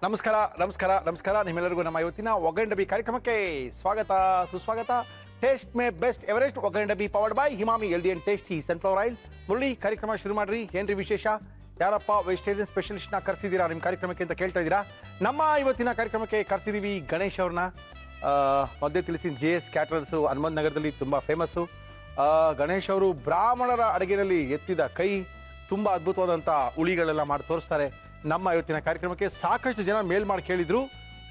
ನಮಸ್ಕಾರ ನಮಸ್ಕಾರ ನಮಸ್ಕಾರ ನಿಮ್ಮೆಲ್ಲರಿಗೂ ನಮ್ಮ ಇವತ್ತಿನ ಒಗ್ಗರಣೆ ಡಬ್ಬಿ ಕಾರ್ಯಕ್ರಮಕ್ಕೆ ಸ್ವಾಗತ ಸುಸ್ವಾಗತ. ಟೇಸ್ಟ್ ಮೇ ಬೆಸ್ಟ್ ಎವರೆಸ್ಟ್ ಒಗ್ಗರಣೆ ಡಬ್ಬಿ powered by Himami healthy and tasty sunflower oil. Murali, ಕಾರ್ಯಕ್ರಮ ಶುರು ಮಾಡ್ರಿ. ಏನ್ರಿ ವಿಶೇಷ? ಯಾರಪ್ಪ ವೆಜಿಟೇರಿಯನ್ ಸ್ಪೆಷಲಿಸ್ಟ್ನ ಕರೆಸಿದ್ದೀರಾ ನಿಮ್ಮ ಕಾರ್ಯಕ್ರಮಕ್ಕೆ ಅಂತ ಕೇಳ್ತಾ ಇದ್ದೀರಾ. ನಮ್ಮ ಇವತ್ತಿನ ಕಾರ್ಯಕ್ರಮಕ್ಕೆ ಕರೆಸಿದ್ದೀವಿ ಗಣೇಶ್ ಅವ್ರನ್ನ. ಮಧ್ಯೆ ತಿಳಿಸಿ JS ಕ್ಯಾಟರರ್ಸು ಹನುಮಂತ ನಗರದಲ್ಲಿ ತುಂಬ ಫೇಮಸ್ಸು. ಗಣೇಶ್ ಅವರು ಬ್ರಾಹ್ಮಣರ ಅಡುಗೆಯಲ್ಲಿ ಎತ್ತಿದ ಕೈ, ತುಂಬ ಅದ್ಭುತವಾದಂಥ ಉಳಿಗಳೆಲ್ಲ ಮಾಡಿ ತೋರಿಸ್ತಾರೆ. ನಮ್ಮ ಇವತ್ತಿನ ಕಾರ್ಯಕ್ರಮಕ್ಕೆ ಸಾಕಷ್ಟು ಜನ ಮೇಲ್ ಮಾಡಿ ಕೇಳಿದ್ರು,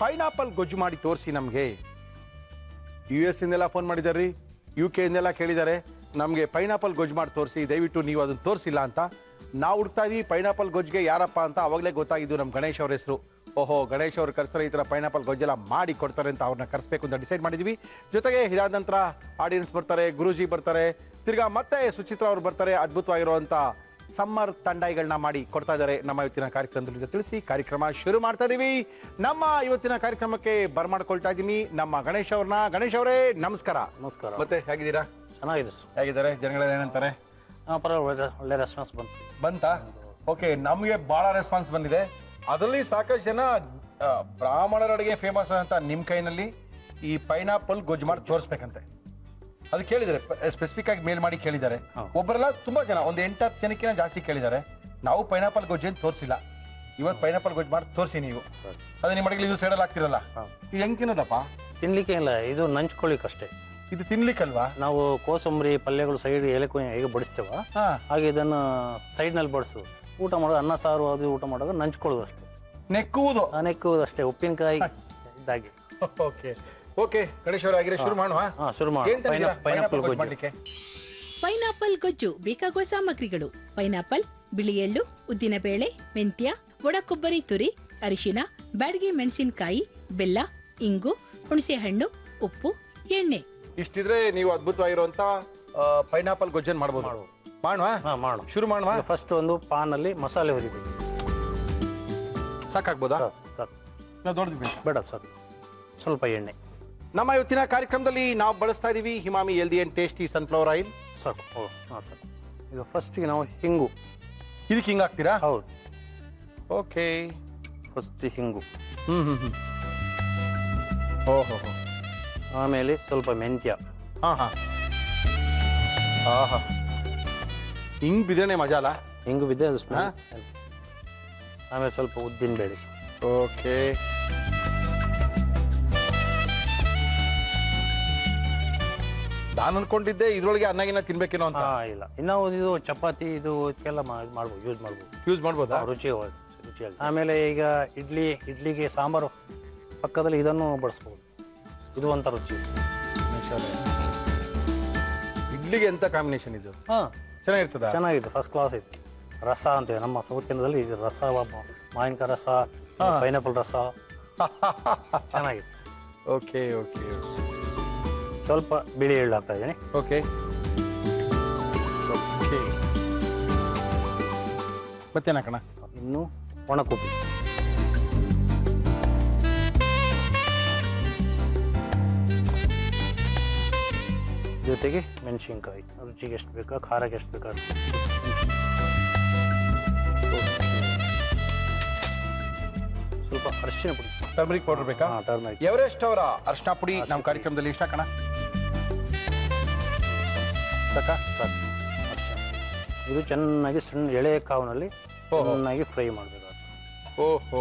ಪೈನಾಪಲ್ ಗೊಜ್ಜು ಮಾಡಿ ತೋರಿಸಿ ನಮಗೆ. US ಇಂದೆಲ್ಲ ಫೋನ್ ಮಾಡಿದ್ದಾರೆ, UK ಇಂದೆಲ್ಲ ಕೇಳಿದ್ದಾರೆ, ನಮಗೆ ಪೈನಾಪಲ್ ಗೊಜ್ಜು ಮಾಡಿ ತೋರಿಸಿ, ದಯವಿಟ್ಟು ನೀವು ಅದನ್ನು ತೋರಿಸಿಲ್ಲ ಅಂತ. ನಾವು ಹುಡ್ತಾ ಇದೀವಿ ಪೈನಾಪಲ್ ಗೊಜ್ಜಿಗೆ ಯಾರಪ್ಪ ಅಂತ. ಅವಾಗಲೇ ಗೊತ್ತಾಗಿದ್ದು ನಮ್ಮ ಗಣೇಶ್ ಅವ್ರ ಹೆಸರು. ಓಹೋ, ಗಣೇಶ್ ಅವರು ಕರೆಸ್ತಾರೆ, ಈ ಥರ ಪೈನಾಪಲ್ ಗೊಜ್ಜೆಲ್ಲ ಮಾಡಿ ಕೊಡ್ತಾರೆ ಅಂತ ಅವ್ರನ್ನ ಕರೆಸ್ಬೇಕು ಅಂತ ಡಿಸೈಡ್ ಮಾಡಿದ್ವಿ. ಜೊತೆಗೆ ಇದಾದ ನಂತರ ಆಡಿಯನ್ಸ್ ಬರ್ತಾರೆ, ಗುರೂಜಿ ಬರ್ತಾರೆ, ತಿರ್ಗಾ ಮತ್ತೆ ಸುಚಿತ್ರ ಅವರು ಬರ್ತಾರೆ. ಅದ್ಭುತವಾಗಿರುವಂಥ ಸಮ್ಮರ್ ತಂಡಾಯಿಗಳನ್ನ ಮಾಡಿ ಕೊಡ್ತಾ ಇದ್ದಾರೆ ನಮ್ಮ ಇವತ್ತಿನ ಕಾರ್ಯಕ್ರಮದಲ್ಲಿ ತಿಳಿಸಿ ಕಾರ್ಯಕ್ರಮ ಶುರು ಮಾಡ್ತಾ ಇದೀವಿ. ನಮ್ಮ ಇವತ್ತಿನ ಕಾರ್ಯಕ್ರಮಕ್ಕೆ ಬರ್ಮಾಡ್ಕೊಳ್ತಾ ಇದ್ದೀನಿ ನಮ್ಮ ಗಣೇಶ್ ಅವ್ರನ್ನ. ಗಣೇಶ್ ಅವರೇ ನಮಸ್ಕಾರ. ನಮಸ್ಕಾರ. ಮತ್ತೆ ಹೇಗಿದ್ದೀರಾ? ಚೆನ್ನಾಗಿದೆ. ಹೇಗಿದ್ದಾರೆ ಜನಗಳೆಲ್ಲ ಏನಂತಾರೆ? ಪರವಾಗಿಲ್ಲ, ಒಳ್ಳೆ ರೆಸ್ಪಾನ್ಸ್ ಬಂತಾ? ಓಕೆ, ನಮಗೆ ಬಹಳ ರೆಸ್ಪಾನ್ಸ್ ಬಂದಿದೆ. ಅದರಲ್ಲಿ ಸಾಕಷ್ಟು ಜನ ಬ್ರಾಹ್ಮಣರ ಅಡುಗೆ ಫೇಮಸ್ ಅಂತ ನಿಮ್ಮ ಕೈನಲ್ಲಿ ಈ ಪೈನಾಪಲ್ ಗೊಜ್ಜು ಮಾಡಿ ತೋರಿಸ್ಬೇಕಂತೆ ಅದು ಕೇಳಿದ್ದಾರೆ. ಸ್ಪೆಸಿಫಿಕ್ ಆಗಿ ಮೇಲ್ ಮಾಡಿ ಕೇಳಿದ್ದಾರೆ. ಒಬ್ಬರೆಲ್ಲ ತುಂಬಾ ಜನ, ಒಂದು 8-10 ಜನಕ್ಕಿಂತ ಜಾಸ್ತಿ ಕೇಳಿದ್ದಾರೆ. ನಾವು ಪೈನಾಪಲ್ ಗೊಜ್ಜು ಅಂತ ತೋರಿಸಿಲ್ಲ, ಇವತ್ತು ಪೈನಾಪಲ್ ಗೊಜ್ಜು ಮಾಡಿ ತೋರಿಸಿ ನೀವು. ಅದೇ ನಿಮ್ಮ ಅಡುಗೆ ಇದು ಸೈಡಲ್ಲಿ ಹಾಕ್ತಿರಲ್ಲ, ಇದು ಹೆಂಗ್ ತಿನ್ನೋದಪ್ಪ? ತಿನ್ಲಿಕ್ಕೆ ಇಲ್ಲ, ಇದು ನಂಚ್ಕೊಳ್ಳಿಕ್ಕಷ್ಟೇ. ಇದು ತಿನ್ಲಿಕ್ಕಲ್ವಾ? ನಾವು ಕೋಸಂಬರಿ ಪಲ್ಯಗಳು ಸೈಡ್ ಎಲೆಕು ಹೇಗೆ ಬಡಿಸ್ತೇವ ಹಾಗೆ ಇದನ್ನು ಸೈಡ್ನಲ್ಲಿ ಬಡಿಸು. ಊಟ ಮಾಡೋದು, ಅನ್ನ ಸಾರು ಅದು ಊಟ ಮಾಡುವಾಗ ನಂಚ್ಕೊಳ್ಳೋದು ಅಷ್ಟೇ, ನೆಕ್ಕುವುದು ಅಷ್ಟೇ, ಉಪ್ಪಿನಕಾಯಿ ಇದ್ದಾಗೆ. ಓಕೆ ಓಕೆ, ಗಣೇಶ್ ಅವರು ಆಗಿರೋ ಶುರು ಮಾಡುವ. ಶುರು ಮಾಡಿ. ಪೈನಾಪಲ್ ಗೊಜ್ಜು ಮಾಡಲಿಕ್ಕೆ ಪೈನಾಪಲ್ ಗೊಜ್ಜು ಬೇಕಾಗುವ ಸಾಮಗ್ರಿಗಳು: ಪೈನಾಪಲ್, ಬಿಳಿ ಎಳ್ಳು, ಉದ್ದಿನಬೇಳೆ, ಮೆಂತ್ಯ, ಒಣ ಕೊಬ್ಬರಿ ತುರಿ, ಅರಿಶಿನ, ಬ್ಯಾಡಗಿ ಮೆಣಸಿನಕಾಯಿ, ಬೆಲ್ಲ, ಇಂಗು, ಹುಣಸೆಹಣ್ಣು, ಉಪ್ಪು, ಎಣ್ಣೆ. ಇಷ್ಟಿದ್ರೆ ನೀವು ಅದ್ಭುತವಾಗಿರುವಂತ ಪೈನಾಪಲ್ ಗೊಜ್ಜನ್ ಮಾಡಬಹುದು. ಮಾಡುವ? ಶುರು ಮಾಡುವ. ಫಸ್ಟ್ ಒಂದು ಪಾನ್ ಅಲ್ಲಿ ಮಸಾಲೆ ಹುರಿಬೇಕು. ಸಾಕಾಗ್ಬೋದಾ? ಸಾಕು. ನಾವು ದೊಡ್ಡದು ಬೇಡ, ಸಾಕು. ಸ್ವಲ್ಪ ಎಣ್ಣೆ. ನಮ್ಮ ಇವತ್ತಿನ ಕಾರ್ಯಕ್ರಮದಲ್ಲಿ ನಾವು ಬಳಸ್ತಾ ಇದೀವಿ Himami healthy and tasty sunflower oil. ಸಾಕು. ಸಾಕು. ಈಗ ಫಸ್ಟಿಗೆ ನಾವು ಹಿಂಗು. ಇದಕ್ಕೆ ಹಿಂಗೆ ಹಾಕ್ತೀರಾ? ಹೌದು. ಓಕೆ, ಫಸ್ಟ್ ಹಿಂಗು. ಓಹೋ. ಆಮೇಲೆ ಸ್ವಲ್ಪ ಮೆಂತ್ಯ. ಹಿಂಗ್ ಬಿದ್ರೇನೆ ಮಜಾ ಅಲ್ಲ? ಹಿಂಗು ಬಿದ್ದೆ ಅದು ಸ್ಮೆಲ್. ಆಮೇಲೆ ಸ್ವಲ್ಪ ಉದ್ದಿನ ಬೇಳೆ. ಓಕೆ, ನಾನು ಅನ್ಕೊಂಡಿದ್ದೆ ಇದ್ರೊಳಗೆ ಅನ್ನಗಿನ ತಿನ್ಬೇಕೇನೋ ಅಂತ. ಇಲ್ಲ, ಇನ್ನು ಇದು ಚಪಾತಿ ಇದು ಎಲ್ಲ ಮಾಡ್ಬೋದು, ಯೂಸ್ ಮಾಡ್ಬೋದಾ? ರುಚಿಯಾಗಿ. ಆಮೇಲೆ ಈಗ ಇಡ್ಲಿಗೆ ಸಾಂಬಾರು ಪಕ್ಕದಲ್ಲಿ ಇದನ್ನು ಬಡಿಸ್ಬೋದು. ಇದು ಒಂಥರ ರುಚಿ. ಇಡ್ಲಿಗೆ ಎಂತ ಕಾಂಬಿನೇಷನ್ ಇದು? ಚೆನ್ನಾಗಿರ್ತದ? ಚೆನ್ನಾಗಿದೆ, ಫಸ್ಟ್ ಕ್ಲಾಸ್ ಐತಿ. ರಸ ಅಂತೇವೆ ನಮ್ಮ ಸೌತ್ ಇಂಡಿಯಾದಲ್ಲಿ, ಇದು ರಸ, ಮಾವಿನಕಾಯಿ ರಸ, ಪೈನಾಪಲ್ ರಸ ಚೆನ್ನಾಗಿತ್ತು. Okay okay. ಸ್ವಲ್ಪ ಬಿಳಿ ಎಳ್ಳು ಹಾಕ್ತಾ ಇದ್ದೀನಿ. Okay okay. ಮತ್ತೇನು ಹಾಕೋಣ? ಇನ್ನು ಒಣ ಕೊಬ್ಬರಿ, ಜೊತೆಗೆ ಮೆಣಸಿನ್ಕಾಯಿ, ರುಚಿಗೆ ಎಷ್ಟು ಬೇಕಾ, ಖಾರಕ್ಕೆ ಎಷ್ಟು ಬೇಕಾ. ಸ್ವಲ್ಪ ಅರಿಶಿನ ಪುಡಿ, ಟರ್ಮರಿಕ್ ಪೌಡರ್ ಬೇಕಾ? ಟರ್ಮರಿಕ್. ಎವರೆಸ್ಟ್ ಅವರ ಅರಿಶಿನ ಪುಡಿ ನಮ್ಮ ಕಾರ್ಯಕ್ರಮದಲ್ಲಿ ಇಷ್ಟ ಹಾಕೋಣ. ಸಾಕಾ? ಸಾಕು. ಇದು ಚೆನ್ನಾಗಿ ಸಣ್ಣ ಎಳೆ ಕಾವಿನಲ್ಲಿ ಚೆನ್ನಾಗಿ ಫ್ರೈ ಮಾಡಬೇಕು. ಓಹೋ.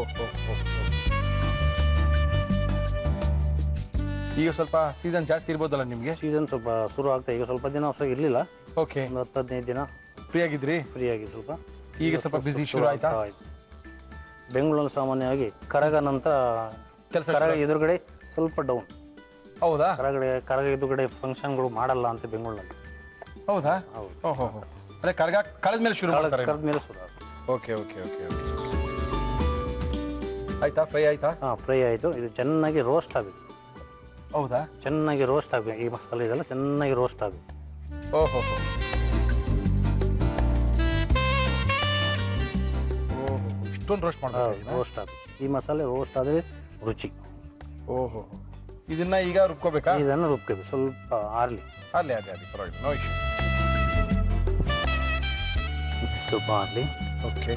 ಈಗ ಸ್ವಲ್ಪ ಸೀಸನ್ ಜಾಸ್ತಿ ಇರ್ಬೋದಲ್ಲ ನಿಮಗೆ? ಸೀಸನ್ ಸ್ವಲ್ಪ ಶುರು ಆಗ್ತಾ, ಈಗ ಸ್ವಲ್ಪ ದಿನ ಇರಲಿಲ್ಲ. ಓಕೆ, ಒಂದು 10-15 ದಿನ ಫ್ರೀ ಆಗಿದ್ರಿ? ಫ್ರೀ ಆಗಿ ಸ್ವಲ್ಪ. ಈಗ ಸ್ವಲ್ಪ ಬಿಸಿ ಶುರು ಆಯ್ತಾ? ಬೆಂಗಳೂರಲ್ಲಿ ಸಾಮಾನ್ಯವಾಗಿ ಕರಗ ನಂತರ ಕೆಲಸ, ಕರಗ ಎದುರುಗಡೆ ಸ್ವಲ್ಪ ಡೌನ್. ಹೌದಾ? ಕರಗ ಎದುರುಗಡೆ ಫಂಕ್ಷನ್ಗಳು ಮಾಡಲ್ಲ ಅಂತ ಬೆಂಗಳೂರಲ್ಲಿ. ಹೌದಾ? ಹೌದು. ಓಹೋ. ಅದೇ ಕರಗ ಕಳೆದ ಮೇಲೆ ಶುರು ಮಾಡ್ತಾರೆ? ಕರೆದ ಮೇಲೆ ಶುರು. Okay okay okay okay. ಆಯ್ತಾ? ಫ್ರೈ ಆಯ್ತಾ? ಫ್ರೈ ಆಯಿತು. ಇದು ಚೆನ್ನಾಗಿ ರೋಸ್ಟ್ ಆಗಬೇಕು. ಹೌದಾ? ಚೆನ್ನಾಗಿ ರೋಸ್ಟ್ ಆಗಬೇಕು. ಈ ಮಸಾಲೆ ಇದೆಲ್ಲ ಚೆನ್ನಾಗಿ ರೋಸ್ಟ್ ಆಗಬೇಕು. ಓಹೋ. ಇಷ್ಟೊಂದು ರೋಸ್ಟ್ ಮಾಡ್ತಾರೆ? ರೋಸ್ಟ್ ಆಗಬೇಕು. ಈ ಮಸಾಲೆ ರೋಸ್ಟ್ ಆದರೆ ರುಚಿ. ಓಹೋ. ಇದನ್ನ ಈಗ ರುಬ್ಕೋಬೇಕಾ? ಇದನ್ನು ರುಬ್ಕೋಬೇಕು, ಸ್ವಲ್ಪ ಆರ್ಲಿ. ಅದೇ ಪರವಾಗಿಲ್ಲ, ನೋ ಇಶ್ಯೂ. ಸ್ವಲ್ಪ ಆರ್ಲಿ. ಓಕೆ.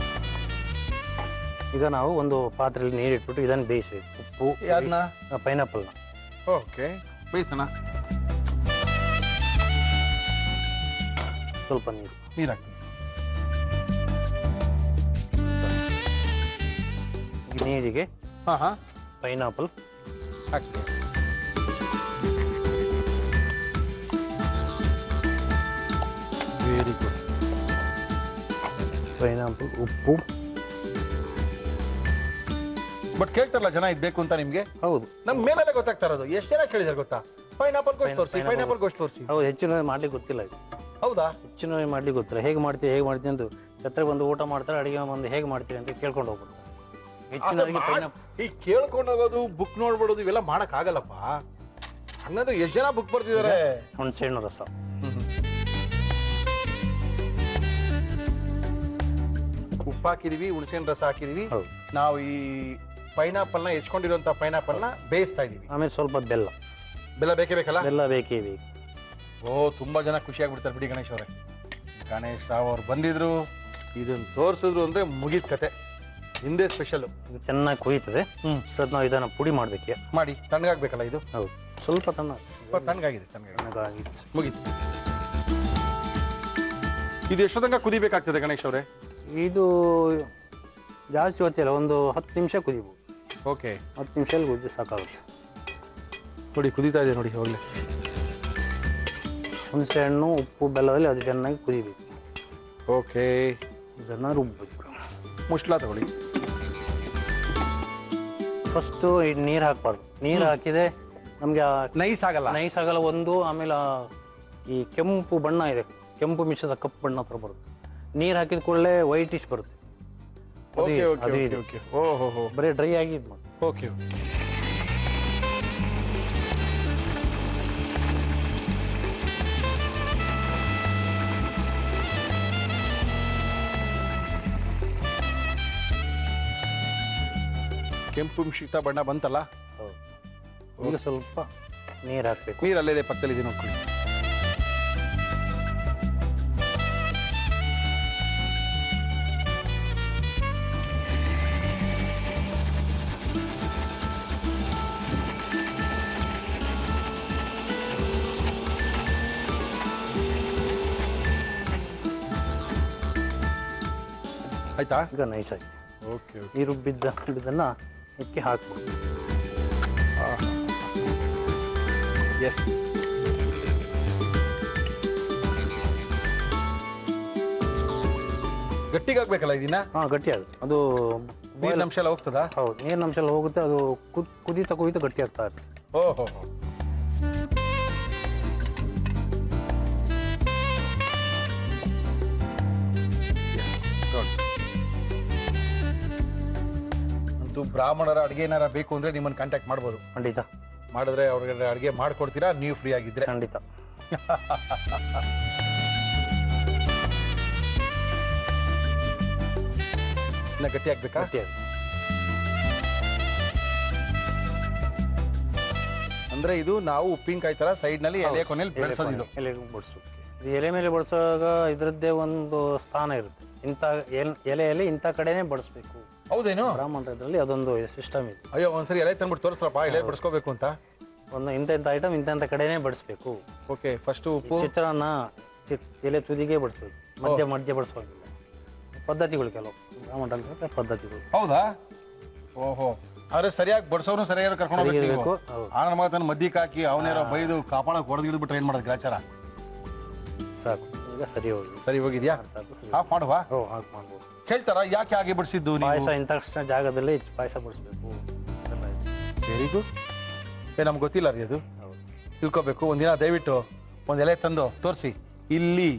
ಈಗ ನಾವು ಒಂದು ಪಾತ್ರೆಯಲ್ಲಿ ನೀರಿಟ್ಬಿಟ್ಟು ಇದನ್ನು ಬೇಯಿಸಬೇಕು. ಉಪ್ಪು, ಯಾರನ್ನ? ಪೈನಾಪಲ್ನ. ಓಕೆ, ಬೇಯಿಸೋಣ. ಸ್ವಲ್ಪ ನೀರು ಹಾಕಿ. ನೀರಿಗೆ ಹಾಂ ಪೈನಾಪಲ್ ಹಾಕಿ. Very good. ಪೈನಾಪಲ್, ಉಪ್ಪು. ಬಟ್ ಕೇಳ್ತಾರಲ್ಲ ಜನ ಇದು ಬೇಕು ಅಂತ ನಿಮಗೆ. ಹೌದು, ನಮ್ಮ ಮೇಲೆಲ್ಲ ಗೊತ್ತಾಗ್ತಾ ಇರೋದು. ಎಷ್ಟು ಜನ ಕೇಳಿದಾರೆ ಗೊತ್ತಾ? ಪೈನಾಪಲ್ ಗೋಸ್ಟ್ ತೋರಿಸಿ, ಪೈನಾಪಲ್ ಗೋಸ್ಟ್ ತೋರಿಸಿ. ಹೌದು. ಹೆಚ್ಚಿನ ಮಾಡ್ಲಿಕ್ಕೆ ಗೊತ್ತಿಲ್ಲ ಇದು. ಹೌದಾ? ಹೆಚ್ಚಿನ ಮಾಡ್ಲಿಕ್ಕೆ ಗೊತ್ತಿಲ್ಲ. ಹೇಗೆ ಮಾಡ್ತೀವಿ ಅಂತ ಜೊತೆಗೆ ಬಂದು ಊಟ ಮಾಡ್ತಾರೆ, ಅಡಿಗೆ ಬಂದು ಹೇಗೆ ಮಾಡ್ತೀವಿ ಅಂತ ಕೇಳ್ಕೊಂಡು ಹೋಗ್ಬಿಡ್ತಾರೆ. ಹೆಚ್ಚಿನವರಿಗೆ ಪೈನಾಪಲ್ ಈ ಕೇಳ್ಕೊಂಡು ಹೋಗೋದು, ಬುಕ್ ನೋಡ್ಬಿಡೋದು ಇವೆಲ್ಲ ಮಾಡಕ್ ಆಗಲ್ಲಪ್ಪ. ಹಂಗಂದ್ರೆ ಎಷ್ಟು ಜನ ಬುಕ್ ಬರ್ತಿದ್ದಾರೆ. ಹುಣಸೆಹಣ್ಣು ರಸ, ಉಪ್ಪು ಹಾಕಿದೀವಿ, ಹುಣಸೆಹಣ್ಣು ರಸ ಹಾಕಿದೀವಿ. ಹೌದು. ನಾವು ಈ ಪೈನಾಪಲ್ನ ಹೆಚ್ಕೊಂಡಿರುವಂತ ಪೈನಾಪಲ್ನ ಬೇಯಿಸ್ತಾ ಇದೀವಿ. ಆಮೇಲೆ ಸ್ವಲ್ಪ ಬೆಲ್ಲ. ಬೆಲ್ಲ ಬೇಕೇ ಬೇಕಲ್ಲ? ಬೆಲ್ಲ ಬೇಕೇ ಬೇಕು. ಓ, ತುಂಬಾ ಜನ ಖುಷಿ ಆಗ್ಬಿಡ್ತಾರೆ ಬಿಡಿ ಗಣೇಶ್ ಅವರೇ. ಗಣೇಶ್ ರಾವ್ ಅವ್ರು ಬಂದಿದ್ರು, ಇದನ್ನ ತೋರಿಸಿದ್ರು ಅಂದ್ರೆ ಮುಗಿದ ಕತೆ. ಹಿಂದೆ ಸ್ಪೆಷಲ್. ಇದು ಚೆನ್ನಾಗಿ ಕುಯ್ತದೆ. ಸರ್ ನಾವು ಇದನ್ನು ಪುಡಿ ಮಾಡಬೇಕು. ಮಾಡಿ ತಣ್ಣಗಾಗ್ಬೇಕಲ್ಲ ಇದು. ಹೌದು, ಸ್ವಲ್ಪ ತಣ್ಣಗಾಗಿದೆ. ತಣ್ಣಗಾಗಿತ್ತು. ಮುಗೀತು. ಇದು ಎಷ್ಟೋ ತನಕ ಕುದಿಬೇಕಾಗ್ತದೆ ಗಣೇಶ್ ಅವರೇ? ಇದು ಜಾಸ್ತಿ ಹೊತ್ತಿಲ್ಲ, ಒಂದು 10 ನಿಮಿಷ ಕುದಿಬೋದು. ಓಕೆ, 10 ನಿಮಿಷದಲ್ಲಿ ಕುದಿ ಸಾಕಾಗುತ್ತೆ. ನೋಡಿ ಕುದೀತಾ ಇದೆ ನೋಡಿ ಹೋಗ್ಲಿ. ಹುಣಸೆ ಹಣ್ಣು, ಉಪ್ಪು, ಬೆಲ್ಲದಲ್ಲಿ ಅದು ಚೆನ್ನಾಗಿ ಕುದಿಬೇಕು. ಓಕೆ, ಇದನ್ನು ರುಬ್ಬಬೇಕು. ಮುಷ್ಲ ತಗೊಳ್ಳಿ. ಫಸ್ಟು ನೀರು ಹಾಕಬಾರ್ದು. ನೀರು ಹಾಕಿದೆ ನಮಗೆ ನೈಸ್ ಆಗಲ್ಲ ಒಂದು. ಆಮೇಲೆ ಈ ಕೆಂಪು ಬಣ್ಣ ಇದೆ, ಕೆಂಪು ಮಿಶ್ರದ ಕಪ್ಪು ಬಣ್ಣ ಹತ್ರ ಬರುತ್ತೆ. ನೀರು ಹಾಕಿದ ಕೂಡಲೇ ವೈಟಿಶ್ ಬರುತ್ತೆ. ಓಹೋ, ಬರೀ ಡ್ರೈ ಆಗಿ ಇದು ಮಾಡಿ. ಓಕೆ, ಕೆಂಪು ಮಿಶ್ರಿತ ಬಣ್ಣ ಬಂತಲ್ಲ? ಹೌದು. ಈಗ ಸ್ವಲ್ಪ ನೀರು ಹಾಕಬೇಕು. ನೀರು ಅಲ್ಲೇ ಪಕ್ಕದಲ್ಲಿ ಇದೆ ನೋಡ್ಕೊಳ್ಳಿ. ಆಯ್ತಾ? ಈಗ ನೈಸ್ ಆಗಿ ಓಕೆ, ಈ ರುಬ್ಬಿದ್ದನ್ನು ಇಕ್ಕಿ ಹಾಕ್ಬೋದು. ಎಸ್. ಗಟ್ಟಿಗಾಗ್ಬೇಕಲ್ಲ ಇದನ್ನ? ಗಟ್ಟಿ ಆಗುತ್ತೆ. ಅದು ನೀರಿನ ಅಂಶ ಎಲ್ಲ ಹೋಗ್ತದಾ? ಹೌದು, ನೀರಿನ ಅಂಶ ಎಲ್ಲ ಹೋಗುತ್ತೆ. ಅದು ಕುದೀತಾ ಗಟ್ಟಿ ಆಗ್ತಾ ಇರುತ್ತೆ. ಓಹೋ, ಅಂತೂ ಬ್ರಾಹ್ಮಣರ ಅಡುಗೆ ಏನಾರ ಬೇಕು ಅಂದ್ರೆ ನಿಮ್ಮನ್ನು ಕಾಂಟ್ಯಾಕ್ಟ್ ಮಾಡ್ಬೋದು. ಖಂಡಿತ ಮಾಡಿದ್ರೆ ಅವ್ರಿಗೆ ಅಡುಗೆ ಮಾಡ್ಕೊಡ್ತೀರಾ ನೀವು ಫ್ರೀ ಆಗಿದ್ರೆ? ಖಂಡಿತ. ಇನ್ನ ಗಟ್ಟಿ ಆಗ್ಬೇಕಾ? ಗಟ್ಟಿ ಆಗುತ್ತೆ. ಅಂದ್ರೆ ಇದು ನಾವು ಉಪ್ಪಿನಕಾಯಿ ತರ ಸೈಡ್ ನಲ್ಲಿ ಎಲೆ ಕೊನೆಯಲ್ಲಿ ಬೆಳೆಸೋದು. ಇದು ಎಲೆ ಬಡಿಸೋಕೆ, ಇದು ಎಲೆ ಮೇಲೆ ಬಡಿಸುವಾಗ ಇದರದ್ದೇ ಒಂದು ಸ್ಥಾನ ಇರುತ್ತೆ. ಇಂಥ ಎಲೆಯಲ್ಲಿ ಇಂಥ ಕಡೆನೇ ಬಡಿಸ್ಬೇಕು. ಹೌದೇನು? ಬ್ರಾಹ್ಮಣರ ಇದರಲ್ಲಿ ಅದೊಂದು ಸಿಸ್ಟಮ್ ಇದೆ. ಅಯ್ಯೋ, ಒಂದ್ಸರಿ ಎಲೆ ತಂದ್ಬಿಟ್ಟು ತೋರಿಸ್ರಪ್ಪ, ಎಲೆ ಬಡಿಸ್ಕೋಬೇಕು ಅಂತ. ಒಂದು ಇಂಥ ಐಟಮ್ ಇಂಥ ಕಡೆನೇ ಬಡಿಸ್ಬೇಕು. ಓಕೆ, ಫಸ್ಟ್ ಉಪ್ಪು. ಚಿತ್ರಾನ್ನ ಎಲೆ ತುದಿಗೆ ಬಡಿಸ್ಬೇಕು, ಮಧ್ಯ ಬಡಿಸೋದಿಲ್ಲ. ಪದ್ಧತಿಗಳು ಕೆಲವು ಬ್ರಾಹ್ಮಣರ ಪದ್ಧತಿಗಳು. ಹೌದಾ? ಓಹೋ, ಆದ್ರೆ ಸರಿಯಾಗಿ ಬಡಿಸೋನು ಸರಿಯಾಗಿ ಕರ್ಕೊಂಡು ಹೋಗ್ಬೇಕು. ಆನ ಮಗನ ಮದ್ದಿಗೆ ಹಾಕಿ ಅವನೇರೋ ಬೈದು ಕಾಪಾಡಕ್ ಹೊಡೆದು ಹಿಡಿದ್ಬಿಟ್ರೆ ಏನ್ ಮಾಡೋದು ಗ್ರಾಚಾರ? ಸಾಕು, ಈಗ ಸರಿ ಹೋಗಿದ್ಯಾ? ಆಫ್ ಮಾಡುವ? ಹಾಕಿ ಮಾಡ್ಬೋದು. ಕೇಳ್ತಾರ ಯಾಕೆ ಹಾಗೆ ಬಡಿಸಿದ್ದು? ಪಾಯಸ ಇಂಥ ಜಾಗದಲ್ಲಿ ಪಾಯಸ ಬಡಿಸ್ಬೇಕು. Very good. ನಮ್ಗೆ ಗೊತ್ತಿಲ್ಲ ರೀ ಅದು, ತಿಳ್ಕೊಬೇಕು. ಒಂದಿನ ದಯವಿಟ್ಟು ಒಂದ್ ಎಲೆ ತಂದು ತೋರಿಸಿ. ಇಲ್ಲಿ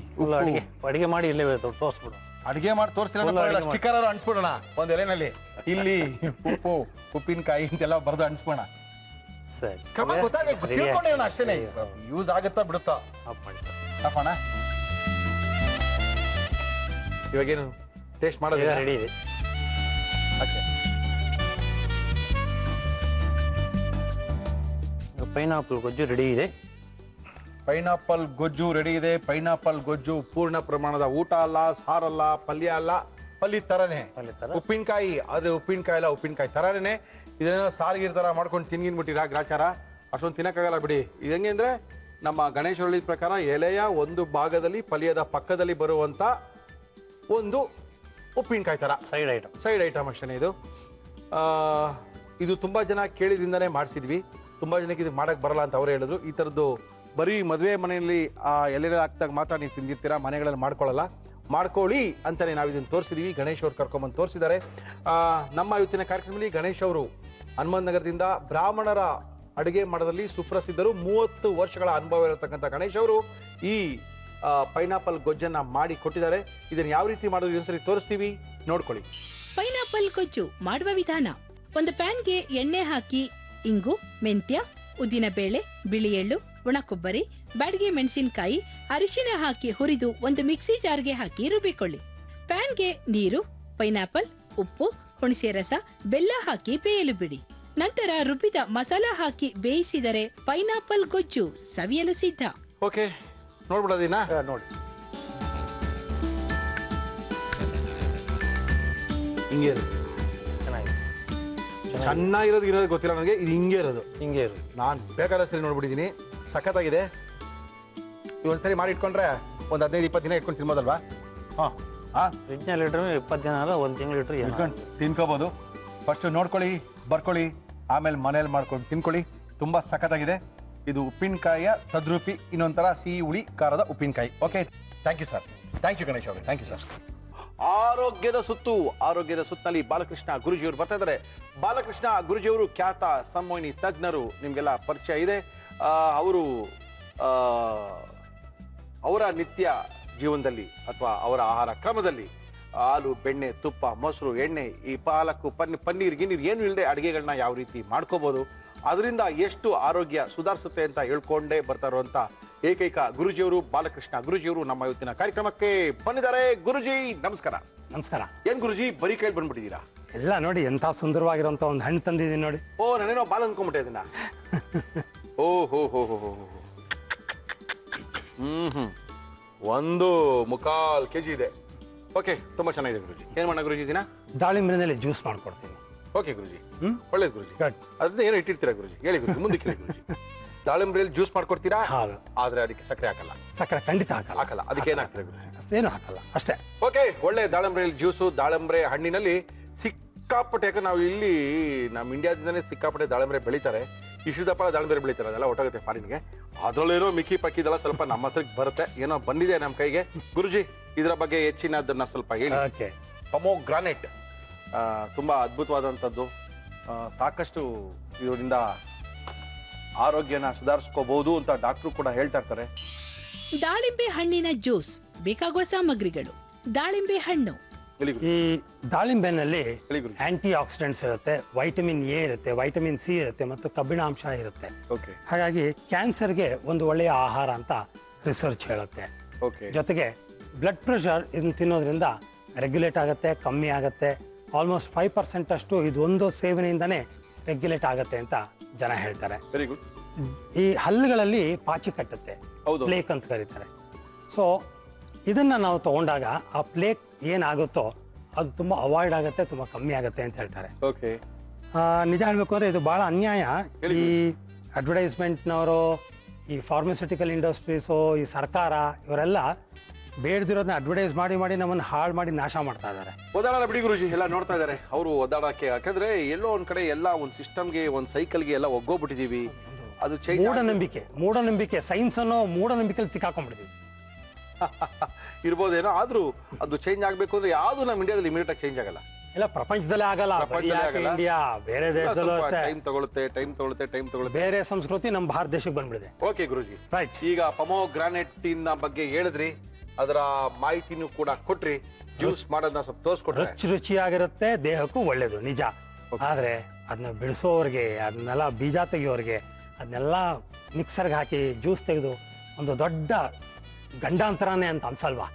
ಅಡಿಗೆ ಮಾಡಿ ಇಲ್ಲೇ ತೋರಿಸ್ಬಿಡು. ಅಡಿಗೆ ಮಾಡಿ ತೋರಿಸಿಲ್ಲ, ಸ್ಟಿಕ್ಕರ್ ಅಂಟಿಸ್ಬಿಡೋಣ ಒಂದ್ ಎಲೆನಲ್ಲಿ. ಇಲ್ಲಿ ಉಪ್ಪು, ಉಪ್ಪಿನಕಾಯಿ ಅಂತೆಲ್ಲ ಬರ್ದು ಅಂಟಿಸ್ಬೋಣ. ಸರಿ, ತಿಳ್ಕೊಂಡೇವಣ ಅಷ್ಟೇನೆ. ಯೂಸ್ ಆಗತ್ತಾ ಬಿಡುತ್ತಾ? ಅಪ್ಪಣ, ಇವಾಗೇನು ಟೇಸ್ಟ್ ಮಾಡೋದು ರೆಡಿ ಇದೆ. ಪೈನಾಪಲ್ ಗೊಜ್ಜು ರೆಡಿ ಇದೆ. ಪೈನಾಪಲ್ ಗೊಜ್ಜು ರೆಡಿ ಇದೆ. ಪೈನಾಪಲ್ ಗೊಜ್ಜು ಪೂರ್ಣ ಪ್ರಮಾಣದ ಊಟ ಅಲ್ಲ, ಸಾರಲ್ಲ, ಪಲ್ಯ ಅಲ್ಲ, ಪಲ್ಲಿ ತರನೇ ಪಲ್ಯ ಥರ. ಉಪ್ಪಿನಕಾಯಿ ಆದ್ರೆ ಉಪ್ಪಿನಕಾಯಿ ಅಲ್ಲ ಉಪ್ಪಿನಕಾಯಿ ತರನೇ ಇದನ್ನ ಸಾರಿಗಿರ್ ತರ ಮಾಡ್ಕೊಂಡು ತಿನ್ಗಿನ್ಬಿಟ್ಟಿರಾ ಗ್ರಾಚಾರ ಅಷ್ಟೊಂದು ತಿನ್ನಕ್ಕಾಗಲ್ಲ ಬಿಡಿ. ಇದು ಹೆಂಗೆ ಅಂದ್ರೆ ನಮ್ಮ ಗಣೇಶ ಹೇಳಿದ ಪ್ರಕಾರ ಎಲೆಯ ಒಂದು ಭಾಗದಲ್ಲಿ ಪಲ್ಯದ ಪಕ್ಕದಲ್ಲಿ ಬರುವಂತ ಒಂದು ಉಪ್ಪಿನಕಾಯಿ ತರ ಸೈಡ್ ಐಟಮ್ ಅಷ್ಟೇ ಇದು. ಇದು ತುಂಬಾ ಜನ ಕೇಳಿದ್ರಿಂದಾನೇ ಮಾಡಿಸಿದ್ವಿ. ತುಂಬಾ ಜನಕ್ಕೆ ಇದು ಮಾಡಕ್ ಬರಲ್ಲ ಅಂತ ಅವ್ರು ಹೇಳಿದ್ರು. ಈ ತರದ್ದು ಬರೀ ಮದುವೆ ಮನೆಯಲ್ಲಿ ಎಲೆ ಹಾಕ್ದಾಗ ಮಾತ್ರ ನೀವು ತಿಂದಿರ್ತೀರಾ, ಮನೆಗಳಲ್ಲಿ ಮಾಡ್ಕೊಳ್ಳಲ್ಲ. ಮಾಡ್ಕೊಳ್ಳಿ ಅಂತಾನೆ ನಾವು ಇದನ್ನು ತೋರಿಸಿದೀವಿ. ಗಣೇಶ್ ಅವ್ರು ಕರ್ಕೊಂಬಂದು ತೋರಿಸಿದ್ದಾರೆ. ನಮ್ಮ ಇವತ್ತಿನ ಕಾರ್ಯಕ್ರಮದಲ್ಲಿ ಗಣೇಶ್ ಅವರು ಹನುಮಂತ ನಗರದಿಂದ ಬ್ರಾಹ್ಮಣರ ಅಡುಗೆ ಮಾಡೋದಲ್ಲಿ ಸುಪ್ರಸಿದ್ಧರು. 30 ವರ್ಷಗಳ ಅನುಭವ ಇರತಕ್ಕಂಥ ಗಣೇಶ್ ಅವರು ಈ ಪೈನಾಪಲ್ ಗೊಜ್ಜನ್ನ ಮಾಡಿ ಕೊಟ್ಟಿದ್ದಾರೆ. ಇದನ್ನ ಯಾವ ರೀತಿ ಮಾಡೋದು ಒಂದ್ಸರಿ ತೋರಿಸ್ತೀವಿ, ನೋಡ್ಕೊಳ್ಳಿ. ಪೈನಾಪಲ್ ಗೊಜ್ಜು ಮಾಡುವ ವಿಧಾನ: ಒಂದು ಪ್ಯಾನ್ಗೆ ಎಣ್ಣೆ ಹಾಕಿ ಇಂಗು, ಮೆಂತ್ಯ, ಉದ್ದಿನ ಬೇಳೆ, ಬಿಳಿ ಎಳ್ಳು, ಒಣ ಕೊಬ್ಬರಿ, ಬ್ಯಾಡಗಿ ಮೆಣಸಿನಕಾಯಿ, ಅರಿಶಿನ ಹಾಕಿ ಹುರಿದು ಒಂದು ಮಿಕ್ಸಿ ಜಾರ್ಗೆ ಹಾಕಿ ರುಬ್ಬಿಕೊಳ್ಳಿ. ಪ್ಯಾನ್ಗೆ ನೀರು, ಪೈನಾಪಲ್, ಉಪ್ಪು, ಹುಣಸೆ ರಸ, ಬೆಲ್ಲ ಹಾಕಿ ಬೇಯಲು ಬಿಡಿ. ನಂತರ ರುಬ್ಬಿದ ಮಸಾಲಾ ಹಾಕಿ ಬೇಯಿಸಿದರೆ ಪೈನಾಪಲ್ ಗೊಜ್ಜು ಸವಿಯಲು ಸಿದ್ಧ. ಓಕೆ, ನೋಡ್ಬಿಡೋದಿನ ನೋಡಿ. ಹಿಂಗೆ ಚೆನ್ನಾಗಿರೋದು ಇರೋದು ಗೊತ್ತಿಲ್ಲ ನನಗೆ. ಇದು ಹಿಂಗೆ ಇರೋದು ನಾನು ಬೇಕಾದ ಸರಿ ನೋಡ್ಬಿಟ್ಟಿದ್ದೀನಿ. ಸಖತ್ತಾಗಿದೆ. ಒಂದ್ಸರಿ ಮಾಡಿ ಇಟ್ಕೊಂಡ್ರೆ ಒಂದು 15-20 ದಿನ ಇಟ್ಕೊಂಡು ತಿನ್ಬೋದಲ್ವಾ? ಫ್ರಿಡ್ಜ್ನಲ್ಲಿ ಇಟ್ರೆ 20 ದಿನ ಅಲ್ಲ, 1 ತಿಂಗಳು ಇಟ್ರೆ ಇಟ್ಕೊಂಡು ತಿನ್ಕೋಬೋದು. ಫಸ್ಟ್ ನೋಡ್ಕೊಳ್ಳಿ, ಬರ್ಕೊಳ್ಳಿ, ಆಮೇಲೆ ಮನೇಲಿ ಮಾಡ್ಕೊಂಡು ತಿನ್ಕೊಳ್ಳಿ. ತುಂಬಾ ಸಖತ್ತಾಗಿದೆ. ಇದು ಉಪ್ಪಿನಕಾಯಿಯ ತದ್ರೂಪಿ, ಇನ್ನೊಂಥರ ಸಿಹಿ ಹುಳಿ ಖಾರದ ಉಪ್ಪಿನಕಾಯಿ. Okay, thank you sir. Thank you Ganesh ಅವರೇ. Thank you sir. ಆರೋಗ್ಯದ ಸುತ್ತಲ್ಲಿ ಬಾಲಕೃಷ್ಣ ಗುರುಜಿಯವರು ಬರ್ತಾ ಇದ್ದಾರೆ. ಬಾಲಕೃಷ್ಣ ಗುರುಜಿಯವರು ಖ್ಯಾತ ಸಂಮೋಹಿನಿ ತಜ್ಞರು, ನಿಮ್ಗೆಲ್ಲ ಪರಿಚಯ ಇದೆ. ಅವರು ಅವರ ನಿತ್ಯ ಜೀವನದಲ್ಲಿ ಅಥವಾ ಅವರ ಆಹಾರ ಕ್ರಮದಲ್ಲಿ ಹಾಲು, ಬೆಣ್ಣೆ, ತುಪ್ಪ, ಮೊಸರು, ಎಣ್ಣೆ, ಈ ಪಾಲಕ್ಕು, ಪನ್ನೀರ್ ಗಿನ್ನೀರ್ ಏನು ಇಲ್ಲದೆ ಅಡುಗೆಗಳನ್ನ ಯಾವ ರೀತಿ ಮಾಡ್ಕೋಬಹುದು, ಅದರಿಂದ ಎಷ್ಟು ಆರೋಗ್ಯ ಸುಧಾರಿಸುತ್ತೆ ಅಂತ ಹೇಳ್ಕೊಂಡೇ ಬರ್ತಾ ಇರುವಂತ ಏಕೈಕ ಗುರುಜಿಯವರು ಬಾಲಕೃಷ್ಣ ಗುರುಜಿಯವರು ನಮ್ಮ ಇವತ್ತಿನ ಕಾರ್ಯಕ್ರಮಕ್ಕೆ ಬಂದಿದ್ದಾರೆ. ಗುರುಜಿ ನಮಸ್ಕಾರ. ನಮಸ್ಕಾರ. ಏನ್ ಗುರುಜಿ ಬರೀ ಕೈಲಿ ಬಂದ್ಬಿಟ್ಟಿದ್ದೀರಾ? ಎಲ್ಲ ನೋಡಿ, ಎಂತ ಸುಂದರವಾಗಿರುವಂತ ಒಂದು ಹಣ್ಣು ತಂದಿದ್ದೀನಿ ನೋಡಿ. ಓ, ನಾನೇನೋ ಬಾಲ್ ಅನ್ಕೊಂಡ್ಬಿಟ್ಟೆ ಇದನ್ನ. ಓ ಹೋ ಹೋ ಹೋ ಹೋ. 1.25 kg ಇದೆ. ಓಕೆ, ತುಂಬಾ ಚೆನ್ನಾಗಿದೆ ಗುರುಜಿ. ಏನ್ ಮಾಡೋಣ ಗುರುಜಿ ದಿನ? ದಾಳಿಂಬೆನಲ್ಲಿ ಜ್ಯೂಸ್ ಮಾಡ್ಕೊಡ್ತೀನಿ. ಓಕೆ ಗುರುಜಿ, ಒಳ್ಳೇದು ಗುರುಜಿ. ಅದ್ರಿಂದ ಏನೋ ಇಟ್ಟಿರ್ತೀರಾ ಗುರುಜಿ? ಹೇಳಿ ಗುರುಜಿ, ಮುಂದಕ್ಕೆ ಹೇಳಿ ಗುರುಜಿ. ದಾಳಿಂಬ್ರೆಯಲ್ಲಿ ಜ್ಯೂಸ್ ಮಾಡ್ಕೊಡ್ತೀರಾ? ಹೌದು. ಆದ್ರೆ ಅದಕ್ಕೆ ಸಕ್ಕರೆ ಹಾಕಲ್ಲ? ಸಕ್ಕರೆ ಖಂಡಿತ ಹಾಕಲ್ಲ. ಅದಕ್ಕೆ ಏನಾಗ್ತದೆ ಗುರುಜಿ? ಏನು ಹಾಕಲ್ಲ, ಅಷ್ಟೇ. ಓಕೆ, ಒಳ್ಳೆ ದಾಳಿಂಬ್ರೆಯಲ್ಲಿ ಜ್ಯೂಸು. ದಾಳಿಂಬ್ರೆ ಹಣ್ಣಿನಲ್ಲಿ ಸಿಕ್ಕಾಪಟ್ಟೆ, ಯಾಕಂದ್ರೆ ನಾವು ಇಲ್ಲಿ ನಮ್ಮ ಇಂಡಿಯಾದಿಂದನೇ ಸಿಕ್ಕಾಪಟ್ಟೆ ದಾಳಿಂಬ್ರೆ ಬೆಳಿತಾರೆ. ಇಷ್ಟುದಪ್ಪ ದಾಳಿಂಬ್ರೆ ಬೆಳಿತಾರೆ, ಅದೆಲ್ಲ ಹೊಟ್ಟೋಗುತ್ತೆ ಫಾರಿನ್ಗೆ. ಅದರಲ್ಲಿರೋ ಮಿಕ್ಕಿ ಪಕ್ಕಿದೆಲ್ಲ ಸ್ವಲ್ಪ ನಮ್ಮ ಹತ್ರಕ್ಕೆ ಬರುತ್ತೆ. ಏನೋ ಬಂದಿದೆ ನಮ್ಮ ಕೈಗೆ. ಗುರುಜಿ, ಇದರ ಬಗ್ಗೆ ಹೆಚ್ಚಿನದನ್ನ ಸ್ವಲ್ಪ ಹೇಳಿ. ಓಕೆ. ಪೊಮೊಗ್ರಾನೇಟ್ ತುಂಬಾ ಅದ್ಭುತವಾದಂಥದ್ದು. ಸಾಕಷ್ಟು ಇದರಿಂದ ಆರೋಗ್ಯನ ಸುಧಾರಿಸ್ಕೋಬಹುದು ಅಂತ ಡಾಕ್ಟ್ರು ಕೂಡ ಹೇಳ್ತಾ ಇರ್ತಾರೆ. ದಾಳಿಂಬೆ ಹಣ್ಣಿನ ಜ್ಯೂಸ್ ಬೇಕಾಗುವ ಸಾಮಗ್ರಿಗಳು: ದಾಳಿಂಬೆ ಹಣ್ಣು. ಈ ದಾಳಿಂಬೆನಲ್ಲಿ ಆಂಟಿ ಆಕ್ಸಿಡೆಂಟ್ಸ್ ಇರುತ್ತೆ, ವೈಟಮಿನ್ ಎ ಇರುತ್ತೆ, ವೈಟಮಿನ್ ಸಿ ಇರುತ್ತೆ ಮತ್ತು ಕಬ್ಬಿಣಾಂಶ ಇರುತ್ತೆ. ಹಾಗಾಗಿ ಕ್ಯಾನ್ಸರ್ಗೆ ಒಂದು ಒಳ್ಳೆಯ ಆಹಾರ ಅಂತ ರಿಸರ್ಚ್ ಹೇಳುತ್ತೆ. ಜೊತೆಗೆ ಬ್ಲಡ್ ಪ್ರೆಷರ್ ಇದನ್ನು ತಿನ್ನೋದ್ರಿಂದ ರೆಗ್ಯುಲೇಟ್ ಆಗುತ್ತೆ, ಕಮ್ಮಿ ಆಗುತ್ತೆ. ಆಲ್ಮೋಸ್ಟ್ 5% ಅಷ್ಟು ಇದೊಂದು ಸೇವನೆಯಿಂದನೇ ರೆಗ್ಯುಲೇಟ್ ಆಗುತ್ತೆ ಅಂತ ಜನ ಹೇಳ್ತಾರೆ. Very good. ಈ ಹಲ್ಲುಗಳಲ್ಲಿ ಪಾಚಿ ಕಟ್ಟುತ್ತೆ, ಪ್ಲೇಕ್ ಅಂತ ಕರೀತಾರೆ. ಸೊ ಇದನ್ನ ನಾವು ತಗೊಂಡಾಗ ಆ ಪ್ಲೇಕ್ ಏನಾಗುತ್ತೋ ಅದು ತುಂಬಾ ಅವಾಯ್ಡ್ ಆಗುತ್ತೆ, ತುಂಬಾ ಕಮ್ಮಿ ಆಗುತ್ತೆ ಅಂತ ಹೇಳ್ತಾರೆ. ನಿಜ ಹೇಳ್ಬೇಕು ಅಂದ್ರೆ ಇದು ಬಹಳ ಅನ್ಯಾಯ. ಈ ಅಡ್ವರ್ಟೈಸ್ಮೆಂಟ್ನವರು, ಈ ಫಾರ್ಮಸ್ಯೂಟಿಕಲ್ ಇಂಡಸ್ಟ್ರೀಸು, ಈ ಸರ್ಕಾರ, ಇವರೆಲ್ಲ ಬೇಡದಿರೋದನ್ನ ಅಡ್ವರ್ಟೈಸ್ ಮಾಡಿ ನಮ್ಮನ್ನು ಹಾಳು ಮಾಡಿ ನಾಶ ಮಾಡ್ತಾ ಇದ್ದಾರೆ. ಓದಾಡ ಬಿಡಿ ಗುರುಜಿ, ಎಲ್ಲ ನೋಡ್ತಾ ಇದ್ದಾರೆ ಅವರು ಓದಾಡಕ್ಕೆ. ಯಾಕಂದ್ರೆ ಎಲ್ಲೋ ಒಂದ್ ಕಡೆ ಎಲ್ಲ ಒಂದ್ ಸಿಸ್ಟಮ್ಗೆ, ಒಂದ್ ಸೈಕಲ್ಗೆ ಎಲ್ಲ ಒಗ್ಗೋಗ್ಬಿಟ್ಟಿದೀವಿ. ಅದು ಮೂಢನಂಬಿಕೆ ಸೈನ್ಸ್ ಅನ್ನೋ ಮೂಢನಂಬಿಕೆಯಲ್ಲಿ ಸಿಕ್ಕಾಕೊಂಡ್ಬಿಟ್ಟಿದೀವಿ. ಇರ್ಬೋದೇನೋ, ಆದ್ರೂ ಅದು ಚೇಂಜ್ ಆಗ್ಬೇಕು ಅಂದ್ರೆ ಯಾವ್ದು ನಮ್ಮ ಇಂಡಿಯಾದಲ್ಲಿ ಇಮಿಡಿಯೇಟ್ ಆಗಿ ಚೇಂಜ್ ಆಗಲ್ಲ. ಇಲ್ಲ, ಪ್ರಪಂಚದಲ್ಲೇ ಆಗಲ್ಲ. ಇಂಡಿಯಾ ಬೇರೆ ದೇಶದಲ್ಲೂ ಟೈಮ್ ತಗೊಳುತ್ತೆ. ಬೇರೆ ಸಂಸ್ಕೃತಿ ನಮ್ಮ ಭಾರತ ದೇಶಕ್ಕೆ ಬಂದ್ಬಿಡಿದೆ. ಓಕೆ ಗುರುಜಿ, ರೈಟ್. ಈಗ ಪೊಮೊಗ್ರಾನೇಟ್ ಬಗ್ಗೆ ಹೇಳಿದ್ರಿ, ಅದರ ಮಾಹಿತಿನೂ ಕೂಡ ಕೊಟ್ರಿ. ಜ್ಯೂಸ್ ಮಾಡೋದನ್ನ ಸ್ವಲ್ಪ ತೋರಿಸ್ಕೊಟ್ರೆ ರುಚಿಯಾಗಿರುತ್ತೆ, ದೇಹಕ್ಕೂ ಒಳ್ಳೇದು ನಿಜ. ಆದ್ರೆ ಅದನ್ನ ಬಿಡಿಸೋರ್ಗೆ, ಅದನ್ನೆಲ್ಲ ಬೀಜ ತೆಗಿಯೋರ್ಗೆ, ಅದನ್ನೆಲ್ಲ ಮಿಕ್ಸರ್ಗೆ ಹಾಕಿ ಜ್ಯೂಸ್ ತೆಗೆದು ಒಂದು ದೊಡ್ಡ ಗಂಡಾಂತರನೇ ಅಂತ ಅನ್ಸಲ್ವಾ?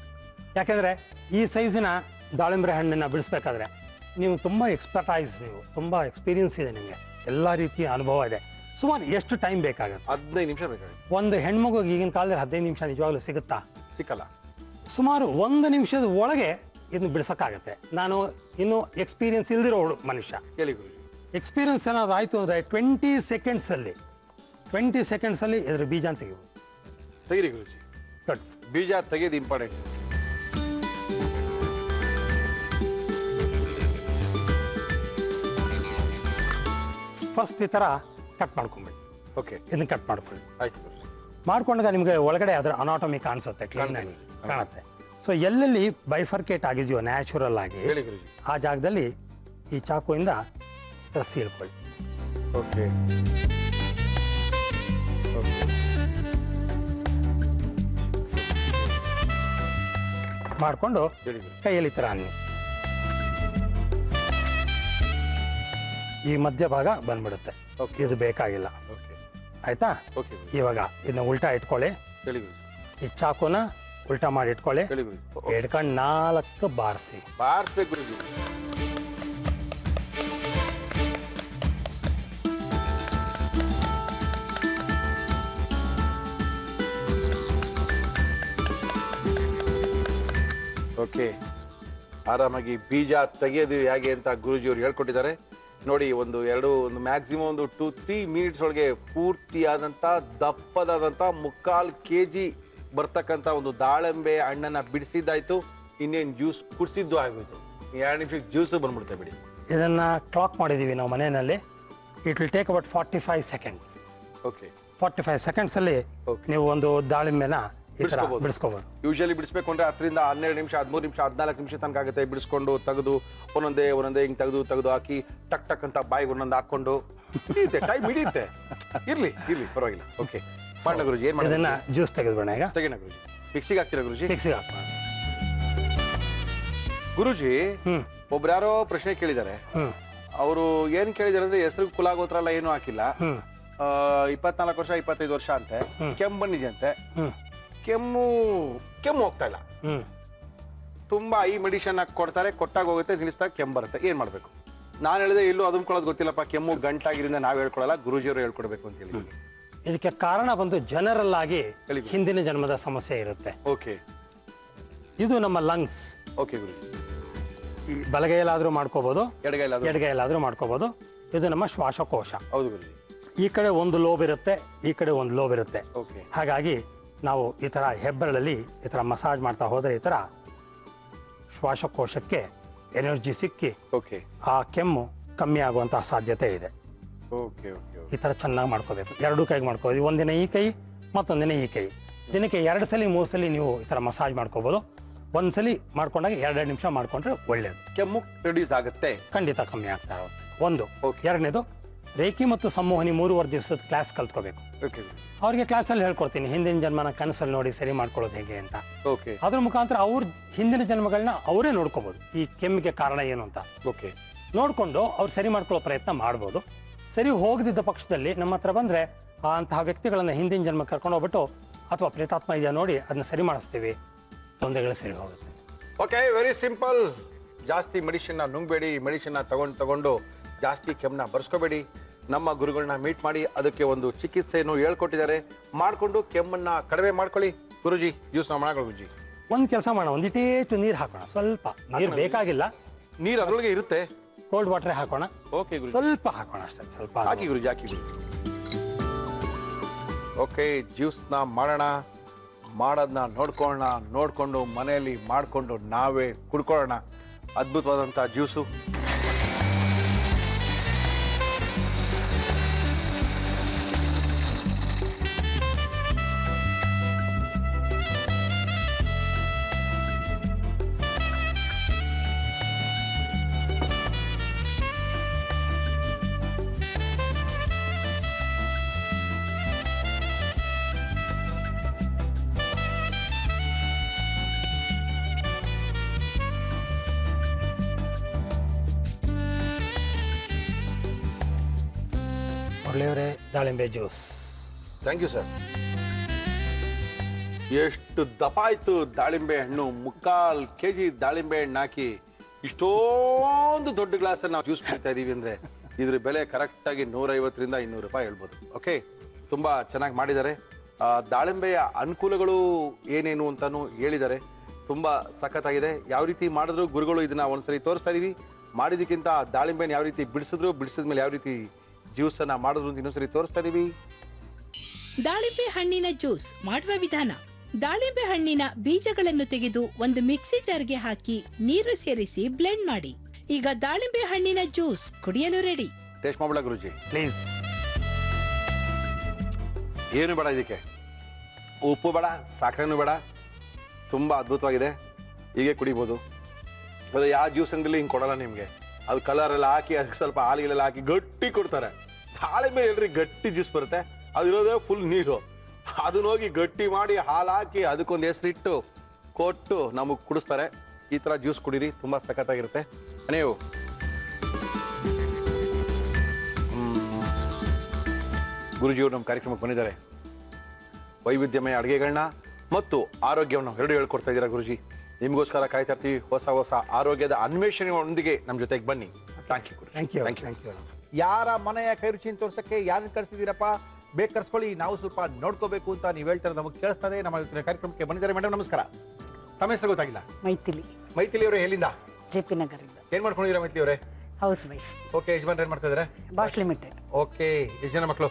ಯಾಕೆಂದ್ರೆ ಈ ಸೈಜಿನ ದಾಳಿಂಬೆ ಹಣ್ಣನ್ನ ಬಿಡಿಸ್ಬೇಕಾದ್ರೆ ನೀವು ತುಂಬಾ ತುಂಬಾ ಎಕ್ಸ್ಪೀರಿಯನ್ಸ್ ಇದೆ ನಿಮಗೆ, ಎಲ್ಲಾ ರೀತಿಯ ಅನುಭವ ಇದೆ. ಸುಮಾರು ಎಷ್ಟು ಟೈಮ್ ಬೇಕಾಗುತ್ತೆ? 15 ನಿಮಿಷ ಬೇಕಾಗುತ್ತೆ. ಒಂದು ಹೆಣ್ಮಗುಗೆ ಈಗಿನ ಕಾಲದಲ್ಲಿ 15 ನಿಮಿಷ ನಿಜವಾಗ್ಲೂ ಸಿಗುತ್ತಾ? ಸಿಕ್ಕಲ್ಲ. ಸುಮಾರು 1 ನಿಮಿಷದ ಒಳಗೆ ಇದನ್ನ ಬಿಡಿಸೋಕ್ಕಾಗತ್ತೆ. ನಾನು ಇನ್ನೂ ಎಕ್ಸ್ಪೀರಿಯನ್ಸ್ ಇಲ್ದಿರೋ ಮನುಷ್ಯ. ಹೇಳಿ ಗುರುಜಿ. ಎಕ್ಸ್ಪೀರಿಯನ್ಸ್ ಏನಾದ್ರು ಆಯಿತು ಅಂದರೆ 20 ಸೆಕೆಂಡ್ಸಲ್ಲಿ ಇದ್ರ ಬೀಜ ತೆಗಿಬೋದು. ತೆಗೀರಿ ಗುರುಜಿ. ಗುಡ್. ಬೀಜ ತೆಗೆದು ಇಂಪಾರ್ಟೆಂಟ್. ಫಸ್ಟ್ ಈ ಥರ ಕಟ್ ಮಾಡ್ಕೊಂಬಿಡಿ. ಓಕೆ, ಇದನ್ನ ಕಟ್ ಮಾಡ್ಕೊಳ್ಳಿ. ಆಯ್ತು ಗುರುಜಿ. ಮಾಡ್ಕೊಂಡಾಗ ನಿಮಗೆ ಒಳಗಡೆ ಅದರ ಅನಾಟಮಿ ಕಾಣಿಸುತ್ತೆ, ಕ್ಲೀನ್ ಆಗಿ ಕಾಣುತ್ತೆ. ಸೊ ಎಲ್ಲೆಲ್ಲಿ ಬೈಫರ್ಕೇಟ್ ಆಗಿದೆಯೋ ನ್ಯಾಚುರಲ್ ಆಗಿ ಹೇಳಿ ಗುರುಜಿ. ಆ ಜಾಗದಲ್ಲಿ ಈ ಚಾಕುವಿಂದ ಸೀಳ್ಕೊಳ್ಳಿ. ಓಕೆ ಮಾಡಿಕೊಂಡು ಹೇಳಿ ಗುರುಜಿ. ಕೈಯಲ್ಲಿ ಈ ಥರ ಅನ್ನಿ. ಈ ಮಧ್ಯಭಾಗ ಬಂದ್ಬಿಡುತ್ತೆ. ಓಕೆ. ಇದು ಬೇಕಾಗಿಲ್ಲ. ಓಕೆ ಆಯ್ತಾ? ಓಕೆ ಗುರುಜಿ. ಇವಾಗ ಇದನ್ನ ಉಲ್ಟಾ ಇಟ್ಕೊಳ್ಳಿ. ಹೇಳಿ ಗುರುಜಿ. ಈ ಚಾಕುನ ಉಲ್ಟಾ ಮಾಡಿ ಇಟ್ಕೊಳ್ಳಿ. ಹೇಳಿ ಗುರುಜಿ. ಹಿಡ್ಕೊಂಡು 4 ಬಾರಿಸಿ. ಬಾರಿಸ್ಬೇಕು ಗುರುಜಿ. ಓಕೆ, ಆರಾಮಾಗಿ ಬೀಜ ತೆಗೆಯೋದು ಹೇಗೆ ಅಂತ ಗುರುಜಿಯವರು ಹೇಳ್ಕೊಟ್ಟಿದ್ದಾರೆ ನೋಡಿ. ಒಂದು ಮ್ಯಾಕ್ಸಿಮಮ್ ಒಂದು 2-3 ಮಿನಿಟ್ಸ್ ಒಳಗೆ ಪೂರ್ತಿಯಾದಂಥ ದಪ್ಪದಾದಂಥ 3/4 kg ಬರ್ತಕ್ಕಂಥ ಒಂದು ದಾಳಿಂಬೆ ಹಣ್ಣನ್ನ ಬಿಡಿಸಿದ್ದಾಯ್ತು. ಇನ್ನೇನು ಜ್ಯೂಸ್ ಕುಡಿಸಿದ್ದು ಆಗೋಯ್ತು. 2 ನಿಮಿಷಕ್ಕೆ ಜ್ಯೂಸು ಬಂದ್ಬಿಡುತ್ತೆ ಬಿಡಿ. ಇದನ್ನ ಕ್ಲಾಕ್ ಮಾಡಿದೀವಿ ನಾವು ಮನೆಯಲ್ಲಿ. It will take about 45 seconds. Okay, 45 ಸೆಕೆಂಡ್ಸಲ್ಲಿ ನೀವು ಒಂದು ದಾಳಿಂಬೆನ ಈ ಥರ ಬಿಡಿಸ್ಕೋಬೋದು. ಯೂಶಲಿ ಬಿಡಿಸ್ಬೇಕು ಅಂದ್ರೆ 10 ರಿಂದ 12 ನಿಮಿಷ, 13 ನಿಮಿಷ, 14 ನಿಮಿಷ ತನಕ ಆಗುತ್ತೆ. ಬಿಡಿಸ್ಕೊಂಡು ತೆಗೆದು ಒಂದೊಂದೇ ಹಿಂಗ್ ತೆಗೆದು ಹಾಕಿ ಟಕ್ ಅಂತ ಬಾಯಿಗೆ ಒಂದೊಂದು ಹಾಕೊಂಡು ಟೈಮ್ ಹಿಡಿಯುತ್ತೆ. ಇರ್ಲಿ ಪರವಾಗಿಲ್ಲ. ಓಕೆ, ಮಾಡೋಣ ಗುರುಜಿ. ಏನ್ ಮಾಡೋಣ? ಇದನ್ನ ಜ್ಯೂಸ್ ತೆಗೆದ್ಬೇಡ. ಈಗ ತೆಗೆಣ ಗುರುಜಿ. ಮಿಕ್ಸಿಗೆ ಹಾಕ್ತೀರಾ ಗುರುಜಿ? ಮಿಕ್ಸಿಗೆ ಹಾಕೋಣ. ಗುರುಜಿ, ಒಬ್ರು ಯಾರೋ ಪ್ರಶ್ನೆ ಕೇಳಿದ್ದಾರೆ. ಅವರು ಏನ್ ಕೇಳಿದಾರೆ ಅಂದ್ರೆ ಹೆಸರು ಕುಲಾಗೋತ್ರ ಎಲ್ಲ ಏನೂ ಹಾಕಿಲ್ಲ. 24 ವರ್ಷ 25 ವರ್ಷ ಅಂತೆ. ಕೆಮ್ಮು ಬಂದಿದೆ ಅಂತೆ. ಕೆಮ್ಮು ಹೋಗ್ತಾ ಇಲ್ಲ. ತುಂಬಾ ಈ ಮೆಡಿಸಿನ್ ಹಾಕಿ ಕೊಡ್ತಾರೆ, ಕೊಟ್ಟಾಗ ಹೋಗುತ್ತೆ, ನಿಲ್ಲಿಸ್ದಾಗ ಕೆಮ್ಮು ಬರುತ್ತೆ. ಏನ್ ಮಾಡ್ಬೇಕು? ನಾನು ಹೇಳಿದೆ ಇಲ್ಲೂ ಅದಮ್ಕೊಳ್ಳೋದು ಗೊತ್ತಿಲ್ಲಪ್ಪ, ಕೆಮ್ಮು ಗಂಟಾಗಿರಿಂದ ನಾವ್ ಹೇಳ್ಕೊಳಲ್ಲ, ಗುರುಜಿಯವರು ಹೇಳ್ಕೊಡ್ಬೇಕು ಅಂತ ಹೇಳಿ. ಇದಕ್ಕೆ ಕಾರಣ ಬಂದು ಜನರಲ್ ಆಗಿ ಹಿಂದಿನ ಜನ್ಮದ ಸಮಸ್ಯೆ ಇರುತ್ತೆ. ಓಕೆ, ಇದು ನಮ್ಮ ಲಂಗ್ಸ್. ಓಕೆ ಗುರುಜಿ. ಬಲಗೈಯಲ್ಲಾದ್ರೂ ಮಾಡ್ಕೋಬಹುದು, ಎಡಗೈಯಲ್ಲಾದ್ರೂ ಮಾಡ್ಕೋಬಹುದು. ಇದು ನಮ್ಮ ಶ್ವಾಸಕೋಶ. ಹೌದು ಗುರುಜಿ. ಈ ಕಡೆ ಒಂದು ಲೋಬ್ ಇರುತ್ತೆ, ಈ ಕಡೆ ಒಂದು ಲೋಬ್ ಇರುತ್ತೆ. ಓಕೆ. ಹಾಗಾಗಿ ನಾವು ಈ ತರ ಹೆಬ್ಬೆರಳಲ್ಲಿ ಈ ತರ ಮಸಾಜ್ ಮಾಡ್ತಾ ಹೋದ್ರೆ ಈ ತರ ಶ್ವಾಸಕೋಶಕ್ಕೆ ಎನರ್ಜಿ ಸಿಕ್ಕಿ ಓಕೆ, ಆ ಕೆಮ್ಮು ಕಮ್ಮಿ ಆಗುವಂತಹ ಸಾಧ್ಯತೆ ಇದೆ. Okay okay. ಈ ತರ ಚೆನ್ನಾಗಿ ಮಾಡ್ಕೋಬೇಕು. 2 ಕೈಗೆ ಮಾಡ್ಕೋಬೋದು. ಒಂದಿನ ಈ ಕೈ, ಮತ್ತೊಂದಿನ ಈ ಕೈ. ದಿನಕ್ಕೆ 2 ಸಲ 3 ಸಲ ನೀವು ಈ ತರ ಮಸಾಜ್ ಮಾಡ್ಕೋಬಹುದು. ಒಂದ್ಸಲಿ ಮಾಡ್ಕೊಂಡಾಗ 2 ನಿಮಿಷ ಮಾಡ್ಕೊಂಡ್ರೆ ಒಳ್ಳೇದು. ಕೆಮ್ಮು ರಿಡ್ಯೂಸ್ ಆಗುತ್ತೆ, ಖಂಡಿತ ಕಮ್ಮಿ ಆಗ್ತಾ ಇರುತ್ತೆ. ಒಂದು. ಎರಡನೇದು, ರೇಖಿ ಮತ್ತು ಸಂಮೋಹನಿ 3 ದಿವಸದ ಕ್ಲಾಸ್ ಕಲ್ತ್ಕೋಬೇಕು. ಅವ್ರಿಗೆ ಕ್ಲಾಸಲ್ಲಿ ಹೇಳ್ಕೊಡ್ತೀನಿ ಹಿಂದಿನ ಜನ್ಮನ ಕನಸಲ್ಲಿ ನೋಡಿ ಸರಿ ಮಾಡ್ಕೊಳ್ಳೋದು ಹೇಗೆ ಅಂತ. ಅದ್ರ ಮುಖಾಂತರ ಅವ್ರ ಹಿಂದಿನ ಜನ್ಮಗಳನ್ನ ಅವರೇ ನೋಡ್ಕೋಬಹುದು, ಈ ಕೆಮ್ಮಿಗೆ ಕಾರಣ ಏನು ಅಂತ. ನೋಡ್ಕೊಂಡು ಅವ್ರು ಸರಿ ಮಾಡ್ಕೊಳ್ಳೋ ಪ್ರಯತ್ನ ಮಾಡ್ಬೋದು. ಸರಿ ಹೋಗದಿದ್ದ ಪಕ್ಷದಲ್ಲಿ ನಮ್ಮ ಹತ್ರ ಬಂದ್ರೆ ಅಂತಹ ವ್ಯಕ್ತಿಗಳನ್ನ ಹಿಂದಿನ ಜನ್ಮ ಕರ್ಕೊಂಡು ಹೋಗ್ಬಿಟ್ಟು ಅಥವಾ ಪ್ರೇತಾತ್ಮ ಇದೆಯಾ ನೋಡಿ ಅದನ್ನ ಸರಿ ಮಾಡಿಸ್ತೀವಿ, ತೊಂದರೆಗಳು ಸರಿ ಹೋಗುತ್ತೆ. Okay, very simple. ಜಾಸ್ತಿ ಮೆಡಿಸಿನ್ ನುಂಗ್ಬೇಡಿ, ಮೆಡಿಸಿನ್ ತಗೊಂಡು ಜಾಸ್ತಿ ಕೆಮ್ಮನ್ನ ಬರ್ಸ್ಕೋಬೇಡಿ. ನಮ್ಮ ಗುರುಗಳನ್ನ ಮೀಟ್ ಮಾಡಿ ಅದಕ್ಕೆ ಒಂದು ಚಿಕಿತ್ಸೆಯನ್ನು ಹೇಳ್ಕೊಟ್ಟಿದ್ದಾರೆ. ಮಾಡ್ಕೊಂಡು ಕೆಮ್ಮನ್ನ ಕಡಿಮೆ ಮಾಡ್ಕೊಳ್ಳಿ. ಗುರುಜಿ, ಜ್ಯೂಸ್ ನಾವು ಮಾಡೋಣ. ಗುರುಜಿ, ಒಂದ್ ಕೆಲಸ ಮಾಡೋಣ, ಒಂದಿಟೇಟು ನೀರು ಹಾಕೋಣ. ಸ್ವಲ್ಪ ನೀರು ಬೇಕಾಗಿಲ್ಲ, ನೀರು ಅದರೊಳಗೆ ಇರುತ್ತೆ. ಕೋಲ್ಡ್ ವಾಟರ್ ಹಾಕೋಣ. ಓಕೆ ಗುರುಜಿ, ಸ್ವಲ್ಪ ಹಾಕೋಣ ಅಷ್ಟೇ, ಸ್ವಲ್ಪ ಹಾಕಿ ಗುರುಜಿ, ಹಾಕಿ ಗುರುಜಿ. ಓಕೆ, ಜ್ಯೂಸ್ನ ಮಾಡೋಣ. ಮಾಡೋದನ್ನ ನೋಡ್ಕೊಂಡು ಮನೆಯಲ್ಲಿ ಮಾಡಿಕೊಂಡು ನಾವೇ ಕುಡ್ಕೊಳ್ಳೋಣ. ಅದ್ಭುತವಾದಂಥ ಜ್ಯೂಸು. ಒಳ್ಳೆಯವರೇ, ದಾಳಿಂಬೆ ಜ್ಯೂಸ್. Thank you sir. ಎಷ್ಟು ದಪ್ಪ ಆಯ್ತು ದಾಳಿಂಬೆ ಹಣ್ಣು. 3/4 kg ದಾಳಿಂಬೆ ಹಣ್ಣು ಹಾಕಿ ಇಷ್ಟೊಂದು ದೊಡ್ಡ ಗ್ಲಾಸಲ್ಲಿ ನಾವು ಜ್ಯೂಸ್ ಕುಡಿತಾ ಇದೀವಿ ಅಂದ್ರೆ ಇದ್ರ ಬೆಲೆ ಕರೆಕ್ಟಾಗಿ 150 ರಿಂದ 200 ರೂಪಾಯಿ ಹೇಳ್ಬೋದು. ಓಕೆ, ತುಂಬಾ ಚೆನ್ನಾಗಿ ಮಾಡಿದ್ದಾರೆ. ದಾಳಿಂಬೆಯ ಅನುಕೂಲಗಳು ಏನೇನು ಅಂತಾನು ಹೇಳಿದ್ದಾರೆ. ತುಂಬಾ ಸಖತ್ತಾಗಿದೆ. ಯಾವ ರೀತಿ ಮಾಡಿದ್ರು ಗುರುಗಳು ಇದನ್ನ ಒಂದ್ಸರಿ ತೋರಿಸ್ತಾ ಇದೀವಿ. ಮಾಡಿದಕ್ಕಿಂತ ದಾಳಿಂಬೆನ ಯಾವ ರೀತಿ ಬಿಡಿಸಿದ್ರು, ಬಿಡಿಸಿದ್ಮೇಲೆ ಯಾವ ರೀತಿ ಜ್ಯೂಸ್ ಅನ್ನ ಮಾಡಿದ್ರು ಅಂತ ಇನ್ನೊಂದ್ಸರಿ ತೋರಿಸ್ತಾ ಇದೀವಿ. ದಾಳಿಂಬೆ ಹಣ್ಣಿನ ಜ್ಯೂಸ್ ಮಾಡುವ ವಿಧಾನ. ದಾಳಿಂಬೆ ಹಣ್ಣಿನ ಬೀಜಗಳನ್ನು ತೆಗೆದು ಒಂದು ಮಿಕ್ಸಿ ಜಾರ್ಗೆ ಹಾಕಿ ನೀರು ಸೇರಿಸಿ ಬ್ಲೆಂಡ್ ಮಾಡಿ. ಈಗ ದಾಳಿಂಬೆ ಹಣ್ಣಿನ ಜ್ಯೂಸ್ ಕುಡಿಯಲು ರೆಡಿ. ಟೇಸ್ಟ್ ಮಾಡ್ಬಿಡ ಗುರುಜಿ ಪ್ಲೀಸ್. ಏನು ಬೇಡ ಇದಕ್ಕೆ, ಉಪ್ಪು ಬೇಡ, ಸಕ್ಕರೆನೂ ಬೇಡ. ತುಂಬ ಅದ್ಭುತವಾಗಿದೆ. ಹೀಗೆ ಕುಡಿಬೋದು. ಅದು ಯಾವ ಜ್ಯೂಸ್ ಅಂಗಡಿಲಿ ಹಿಂಗೆ ಕೊಡಲ್ಲ ನಿಮಗೆ. ಅದು ಕಲರ್ ಎಲ್ಲ ಹಾಕಿ ಅದಕ್ಕೆ ಸ್ವಲ್ಪ ಹಾಲಿಗೆಲ್ಲ ಹಾಕಿ ಗಟ್ಟಿ ಕೊಡ್ತಾರೆ. ದಾಳಿಂಬೆ ಹೇಳ್ರಿ ಗಟ್ಟಿ ಜ್ಯೂಸ್ ಬರುತ್ತೆ. ಅದಿರೋದೇ ಫುಲ್ ನೀರು. ಅದನ್ನ ಹೋಗಿ ಗಟ್ಟಿ ಮಾಡಿ ಹಾಲು ಹಾಕಿ ಅದಕ್ಕೊಂದು ಹೆಸರಿಟ್ಟು ಕೊಟ್ಟು ನಮಗೆ ಕುಡಿಸ್ತಾರೆ. ಈ ಥರ ಜ್ಯೂಸ್ ಕುಡೀರಿ, ತುಂಬ ಸಖತ್ತಾಗಿರುತ್ತೆ. ನೀವು ಗುರುಜಿಯವರು ನಮ್ಮ ಕಾರ್ಯಕ್ರಮಕ್ಕೆ ಬಂದಿದ್ದಾರೆ. ವೈವಿಧ್ಯಮಯ ಅಡುಗೆಗಳನ್ನ ಮತ್ತು ಆರೋಗ್ಯವನ್ನು ಎರಡು ಹೇಳ್ಕೊಡ್ತಾ ಇದ್ದೀರಾ ಗುರುಜಿ. ನಿಮಗೋಸ್ಕರ ಕಾಯ್ತಾ ಇರ್ತೀವಿ. ಹೊಸ ಹೊಸ ಆರೋಗ್ಯದ ಅನ್ವೇಷಣೆಯೊಂದಿಗೆ ನಮ್ಮ ಜೊತೆಗೆ ಬನ್ನಿ. Thank you. Thank you. ಯಾರ ಮನೆಯ ಕೈ ರುಚಿನ ತೋರ್ಸಕ್ಕೆ ಯಾರನ್ನ ಕರ್ಸಿದ್ದೀರಪ್ಪ? ಬೇಕು ಕರ್ಸ್ಕೊಳ್ಳಿ, ನಾವು ಸ್ವಲ್ಪ ನೋಡ್ಕೋಬೇಕು ಅಂತ ನೀವು ಹೇಳ್ತಾರೆ, ನಮಗೆ ಕೇಳಿಸ್ತದೆ. ನಮ್ಮ ಇವತ್ತಿನ ಕಾರ್ಯಕ್ರಮಕ್ಕೆ ಬಂದಿದ್ದಾರೆ. ಮೇಡಮ್ ನಮಸ್ಕಾರ. ತಮ್ಮ ಹೆಸರು ಗೊತ್ತಾಗಿಲ್ಲ? ಮೈಥಿಲಿ ಅವರೇ, ಎಲ್ಲಿಂದ? ಜೆಪಿ ನಗರಿಂದ. ಏನ್ ಮಾಡ್ಕೊಂಡಿದ್ದೀರಾ ಮೈಥಿಲಿ ಅವರೇ? House wife. ಓಕೆ, ಯಜಮಾನ್ರು ಏನ್ ಮಾಡ್ತಾ ಇದಾರೆ? Bosch limited. ಓಕೆ, ಎಷ್ಟು ಜನ ಮಕ್ಕಳು?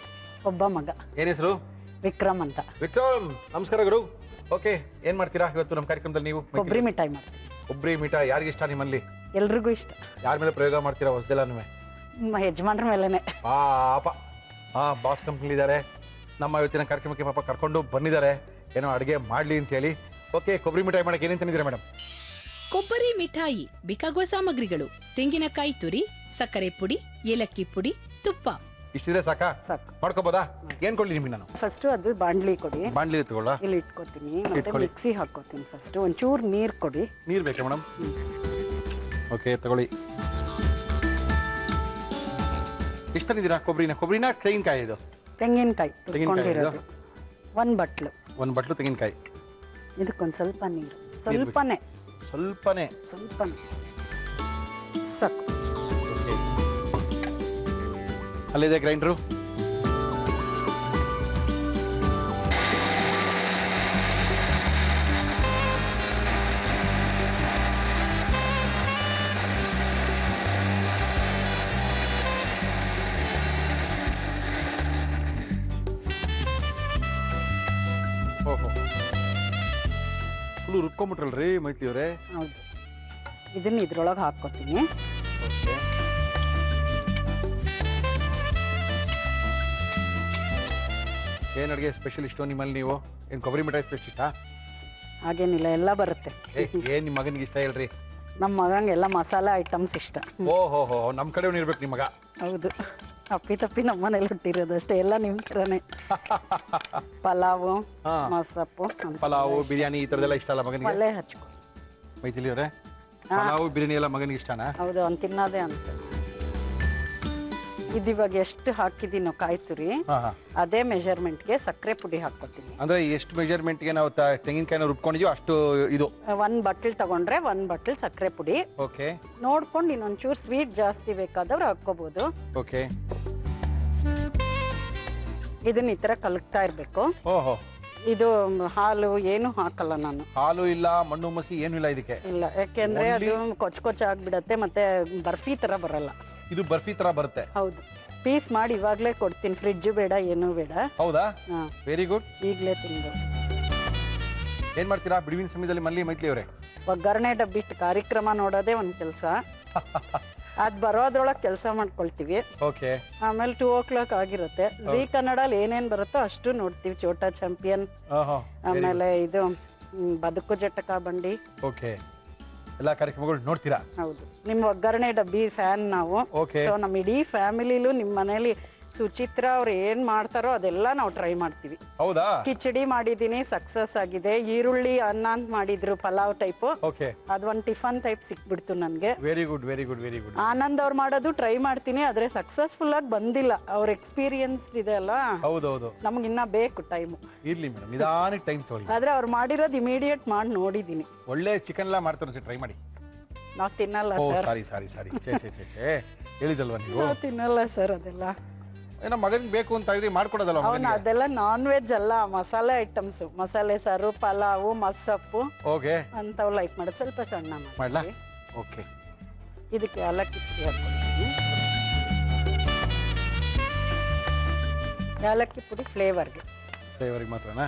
ಒಬ್ಬ ಮಗ. ಏನ್ ಹೆಸರು? ವಿಕ್ರಮ್ ಅಂತ. ವಿಕ್ರಮ್, ನಮಸ್ಕಾರ ಗುರು. ಓಕೆ, ಏನ್ ಮಾಡ್ತೀರಾ ಇವತ್ತು ನಮ್ಮ ಕಾರ್ಯಕ್ರಮದಲ್ಲಿ ನೀವು? ಕೊಬ್ಬರಿ ಮಿಠಾಯಿ ಮಾಡ್ತೀವಿ. ಕೊಬ್ಬರಿ ಮಿಠಾಯಿ ಯಾರಿಗೆ ಇಷ್ಟ ನಿಮ್ಮಲ್ಲಿ? ಎಲ್ರಿಗೂ ಇಷ್ಟ. ಯಾರ ಮೇಲೆ ಪ್ರಯೋಗ ಮಾಡ್ತೀರಾ ಹೊಸದೆಲ್ಲನೂ? ನಮ್ಮ ಯಜಮಾನ್ರ ಮೇಲೆನೆ. ಪಾಪ ಬಾಸ್ ಕಂಪ್ನಿ ಇದ್ದಾರೆ. ನಮ್ಮ ಇವತ್ತಿನ ಕಾರ್ಯಕ್ರಮಕ್ಕೆ ಪಾಪ ಕರ್ಕೊಂಡು ಬಂದಿದ್ದಾರೆ, ಏನೋ ಅಡುಗೆ ಮಾಡ್ಲಿ ಅಂತ ಹೇಳಿ. ಓಕೆ, ಕೊಬ್ಬರಿ ಮಿಠಾಯಿ ಮಾಡಕ್ಕೆ ಏನೇನು ತಂದಿದ್ದೀರಾ ಮೇಡಮ್? ಕೊಬ್ಬರಿ ಮಿಠಾಯಿ ಬೇಕಾಗುವ ಸಾಮಗ್ರಿಗಳು: ತೆಂಗಿನಕಾಯಿ ತುರಿ, ಸಕ್ಕರೆ ಪುಡಿ, ಏಲಕ್ಕಿ ಪುಡಿ, ತುಪ್ಪ. ಇಷ್ಟಿದ್ರೆ ಸಾಕಾ? ಸಾಕು. ಮಾಡ್ಕೋಬೋದಾ? ಏನ್ ಕೊಡ್ಲಿ ನಿಮಗೆ ನಾನು? ಫಸ್ಟ್ ಅದು ಬಾಂಡ್ಲಿ ಕೊಡಿ. ಬಾಂಡ್ಲಿ ತಗೊಳ್ಳ? ಇಲ್ಲಿ ಇಟ್ಕೋತೀನಿ. ಮತ್ತೆ ಮಿಕ್ಸಿ ಹಾಕೋತೀನಿ. ಫಸ್ಟ್ ಒಂಚೂರು ನೀರು ಕೊಡಿ. ನೀರು ಬೇಕಾ ಮೇಡಮ್? ಓಕೆ, ತಗೊಳ್ಳಿ. ಎಷ್ಟು ತಂದಿದ್ದೀರಾ ಕೊಬ್ಬರಿನ ತೆಂಗಿನಕಾಯಿ? ಇದು ತೆಂಗಿನಕಾಯಿ ತುರ್ಕೊಂಡಿರೋದು. ಒಂದು ಬಟ್ಲು ತೆಂಗಿನಕಾಯಿ. ಇದಕ್ಕೊಂದು ಸ್ವಲ್ಪ ನೀರು, ಸ್ವಲ್ಪನೇ ಸಾಕು. ಅಲ್ಲಿದೆ ಗ್ರೈಂಡ್ರು. ಓಹೋ, ಫುಲ್ಲು ರುಬ್ಕೊಂಬಿಟ್ರಲ್ರಿ ಮೈತ್ಲಿ ಅವರೇ? ಹೌದು. ಇದನ್ನ ಇದ್ರೊಳಗೆ ಹಾಕೋತೀನಿ. ಏನು ಅಡುಗೆ ಸ್ಪೆಷಲಿಸ್ಟು ನಿಮ್ಮಲ್ಲಿ ನೀವು? ಏನು ಕೊಬ್ಬರಿ ಮಿಠಾಯಿ ಸ್ಪೆಷಲಿಸ್ಟಾ? ಹಾಗೇನಿಲ್ಲ, ಎಲ್ಲ ಬರುತ್ತೆ. ಏನು ನಿಮ್ಮ ಮಗನಿಗೆ ಇಷ್ಟ ಹೇಳ್ರಿ? ನಮ್ಮ ಮಗಂಗೆ ಎಲ್ಲ ಮಸಾಲೆ ಐಟಮ್ಸ್ ಇಷ್ಟ. ಓಹೋ, ನಮ್ಮ ಕಡೆ ಇರ್ಬೇಕು ನಿಮ್ಮ ಮಗ. ಹೌದು, ಅಪ್ಪಿ ನಮ್ಮ ಮನೇಲಿ ಹುಟ್ಟಿರೋದು ಅಷ್ಟೇ. ಎಲ್ಲ ನಿಮ್ಮ ಥರನೇ. ಪಲಾವು, ಮಸಪ್ಪು, ಪಲಾವು, ಬಿರಿಯಾನಿ ಈ ಥರದ್ದೆಲ್ಲ ಇಷ್ಟ ಅಲ್ಲ ಮಗನಿಗೆ? ಪಲ್ಯ ಹಚ್ಕೊ ಮೈಥಿಲಿ ಅವರೇ. ಪಲಾವು ಬಿರಿಯಾನಿ ಎಲ್ಲ ಮಗನಿಗೆ ಇಷ್ಟನಾ? ಹೌದು, ಅವ್ನು ತಿನ್ನೋದೇ ಅಂತ. ಇವಾಗ ಎಷ್ಟು ಹಾಕಿದೀನೋ ಕಾಯಿ ತುರಿ, ಅದೇ ಮೆಜರ್ಮೆಂಟ್ಗೆ ಸಕ್ಕರೆ ಪುಡಿ ಹಾಕ್ಕೊತೀನಿ. ಅಂದ್ರೆ ಎಷ್ಟು ಮೆಜರ್ಮೆಂಟ್ಗೆ ನಾವು ತೆಂಗಿನಕಾಯಿನ ರುಬ್ಕೊಂಡಿದೀವಿ ಅಷ್ಟು ಇದು? 1 ಬಟ್ಲ್ ತಗೊಂಡ್ರೆ 1 ಬಟ್ಲ್ ಸಕ್ಕರೆ ಪುಡಿ. ಓಕೆ, ನೋಡ್ಕೊಂಡು ಇನ್ನೊಂಚೂರು ಸ್ವೀಟ್ ಜಾಸ್ತಿ ಬೇಕಾದವ್ರು ಹಾಕ್ಕೋಬಹುದು. ಓಕೆ, ಇದನ್ನ ಈ ತರ ಕಲಕ್ತಾ ಇರ್ಬೇಕು. ಓಹೋ, ಇದು ಹಾಲು ಏನು ಹಾಕಲ್ಲ ನಾನು. ಹಾಲು ಇಲ್ಲ, ಮಣ್ಣು ಮಸಿ ಏನು ಇಲ್ಲ ಇದಕ್ಕೆ? ಇಲ್ಲ, ಯಾಕೆಂದ್ರೆ ಅದು ಕೊಚ್ಚ ಆಗ್ಬಿಡತ್ತೆ, ಮತ್ತೆ ಬರ್ಫಿ ತರ ಬರಲ್ಲ. ಇದು ಬರ್ಫಿ ತರ ಬರುತ್ತೆ? ಹೌದು. ಪೀಸ್ ಮಾಡಿ ಇವಾಗ್ಲೇ ಕೊಡ್ತೀನಿ, ಫ್ರಿಡ್ಜ್ ಬೇಡ, ಏನೂ ಬೇಡ. ಹೌದಾ? Very good. ಈಗಲೇ ತಿನ್ಬೋದು. ಏನ್ ಮಾಡ್ತೀರಾ ಬಿಡುವಿನ ಸಮಯದಲ್ಲಿ ಮೈತ್ಲಿ ಅವರೇ? ಒಗ್ಗರಣೆ ಡಬ್ಬಿಟ್ಟು ಕಾರ್ಯಕ್ರಮ ನೋಡೋದೇ ಒಂದ್ ಕೆಲಸ. ಅದ್ ಬರೋದ್ರೊಳಗೆ ಕೆಲಸ ಮಾಡ್ಕೊಳ್ತೀವಿ. ಓಕೆ, ಆಮೇಲೆ 2 o'clock ಆಗಿರುತ್ತೆ. ಜೀ ಕನ್ನಡಲ್ಲಿ ಏನೇನ್ ಬರುತ್ತೋ ಅಷ್ಟು ನೋಡ್ತೀವಿ. ಛೋಟಾ ಚಾಂಪಿಯನ್, ಆಮೇಲೆ ಇದು ಬದುಕು ಜಟಕ ಬಂಡಿ. ಓಕೆ, ಎಲ್ಲಾ ಕಾರ್ಯಕ್ರಮಗಳು ನೋಡ್ತೀರಾ? ಹೌದು, ನಿಮ್ಮ ಒಗ್ಗರಣೆ ಡಬ್ಬಿ ಫ್ಯಾನ್ ನಾವು. ಸೊ ನಮ್ಮ ಇಡೀ ಫ್ಯಾಮಿಲಿಲೂ ನಿಮ್ಮ ಮನೇಲಿ ಸುಚಿತ್ರಾ ಅವ್ರು ಏನ್ ಮಾಡ್ತಾರೋ ಅದೆಲ್ಲ ನಾವು ಟ್ರೈ ಮಾಡ್ತೀವಿ. ಹೌದಾ? ಕಿಚಡಿ ಮಾಡಿದೀನಿ, ಸಕ್ಸಸ್ ಆಗಿದೆ. ಈರುಳ್ಳಿ ಅನ್ನ ಅಂತ ಮಾಡಿದ್ರು, ಪಲಾವ್ ಟೈಪ್. ಓಕೆ, ಅದೊಂದು ಟಿಫನ್ ಟೈಪ್ ಸಿಕ್ಬಿಡ್ತು ನನ್ಗೆ. Very good, very good, very good. Anand ಅವ್ರು ಮಾಡೋದು ಟ್ರೈ ಮಾಡ್ತೀನಿ, ಆದ್ರೆ ಸಕ್ಸಸ್ಫುಲ್ ಆಗಿ ಬಂದಿಲ್ಲ. ಅವ್ರ ಎಕ್ಸ್ಪೀರಿಯನ್ಸ್ಡ್ ಇದೆ ಅಲ್ಲ. ಹೌದೌದು, ನಮ್ಗೆ ಇನ್ನ ಬೇಕು ಟೈಮ್. ಇರ್ಲಿ ಮೇಡಮ್, ನಿಧಾನಕ್ಕೆ ಟೈಮ್ ತಗೊಳ್ಳಿ. ಆದ್ರೆ ಅವ್ರು ಮಾಡಿರೋದು ಇಮಿಡಿಯೇಟ್ ಮಾಡಿ ನೋಡಿದೀನಿ. ಒಳ್ಳೆ ಚಿಕನ್ ಎಲ್ಲ ಮಾಡ್ತಾರೆ, ಟ್ರೈ ಮಾಡಿ. ನಾವ್ ತಿನ್ನಲ್ಲ ಓ ಸರ್. ಸಾರಿ ಹೇಳಿದಲ್ವಾ ನೀವು? ನಾವ್ ತಿನ್ನಲ್ಲ ಸರ್ ಅದೆಲ್ಲ. ಏನೋ ಮಗನಿಗೆ ಬೇಕು ಅಂತ ಇದ್ರಿ ಮಾಡ್ಕೊಡೋದಲ್ಲ ಅವನು ಮಗನಿಗೆ. ಅದೆಲ್ಲ ನಾನ್ ವೆಜ್ ಅಲ್ಲ, ಮಸಾಲೆ ಐಟಮ್ಸ್, ಮಸಾಲೆ ಸಾರು, ಪಲಾವು, ಮಸ್ಸಪ್ಪು ಓಕೆ ಅಂತವ್ ಲೈಕ್ ಮಾಡೋದು. ಸ್ವಲ್ಪ ಸಣ್ಣ ಮಾಡ್ಲಾ? ಮಾಡಿ ಓಕೆ. ಇದಕ್ಕೆ ಏಲಕ್ಕಿ ಪುಡಿ ಹಾಕ್ಕೊಳ್ತೀನಿ. ಏಲಕ್ಕಿ ಪುಡಿ ಫ್ಲೇವರ್ಗೆ. ಫ್ಲೇವರಿಗೆ ಮಾತ್ರನಾ?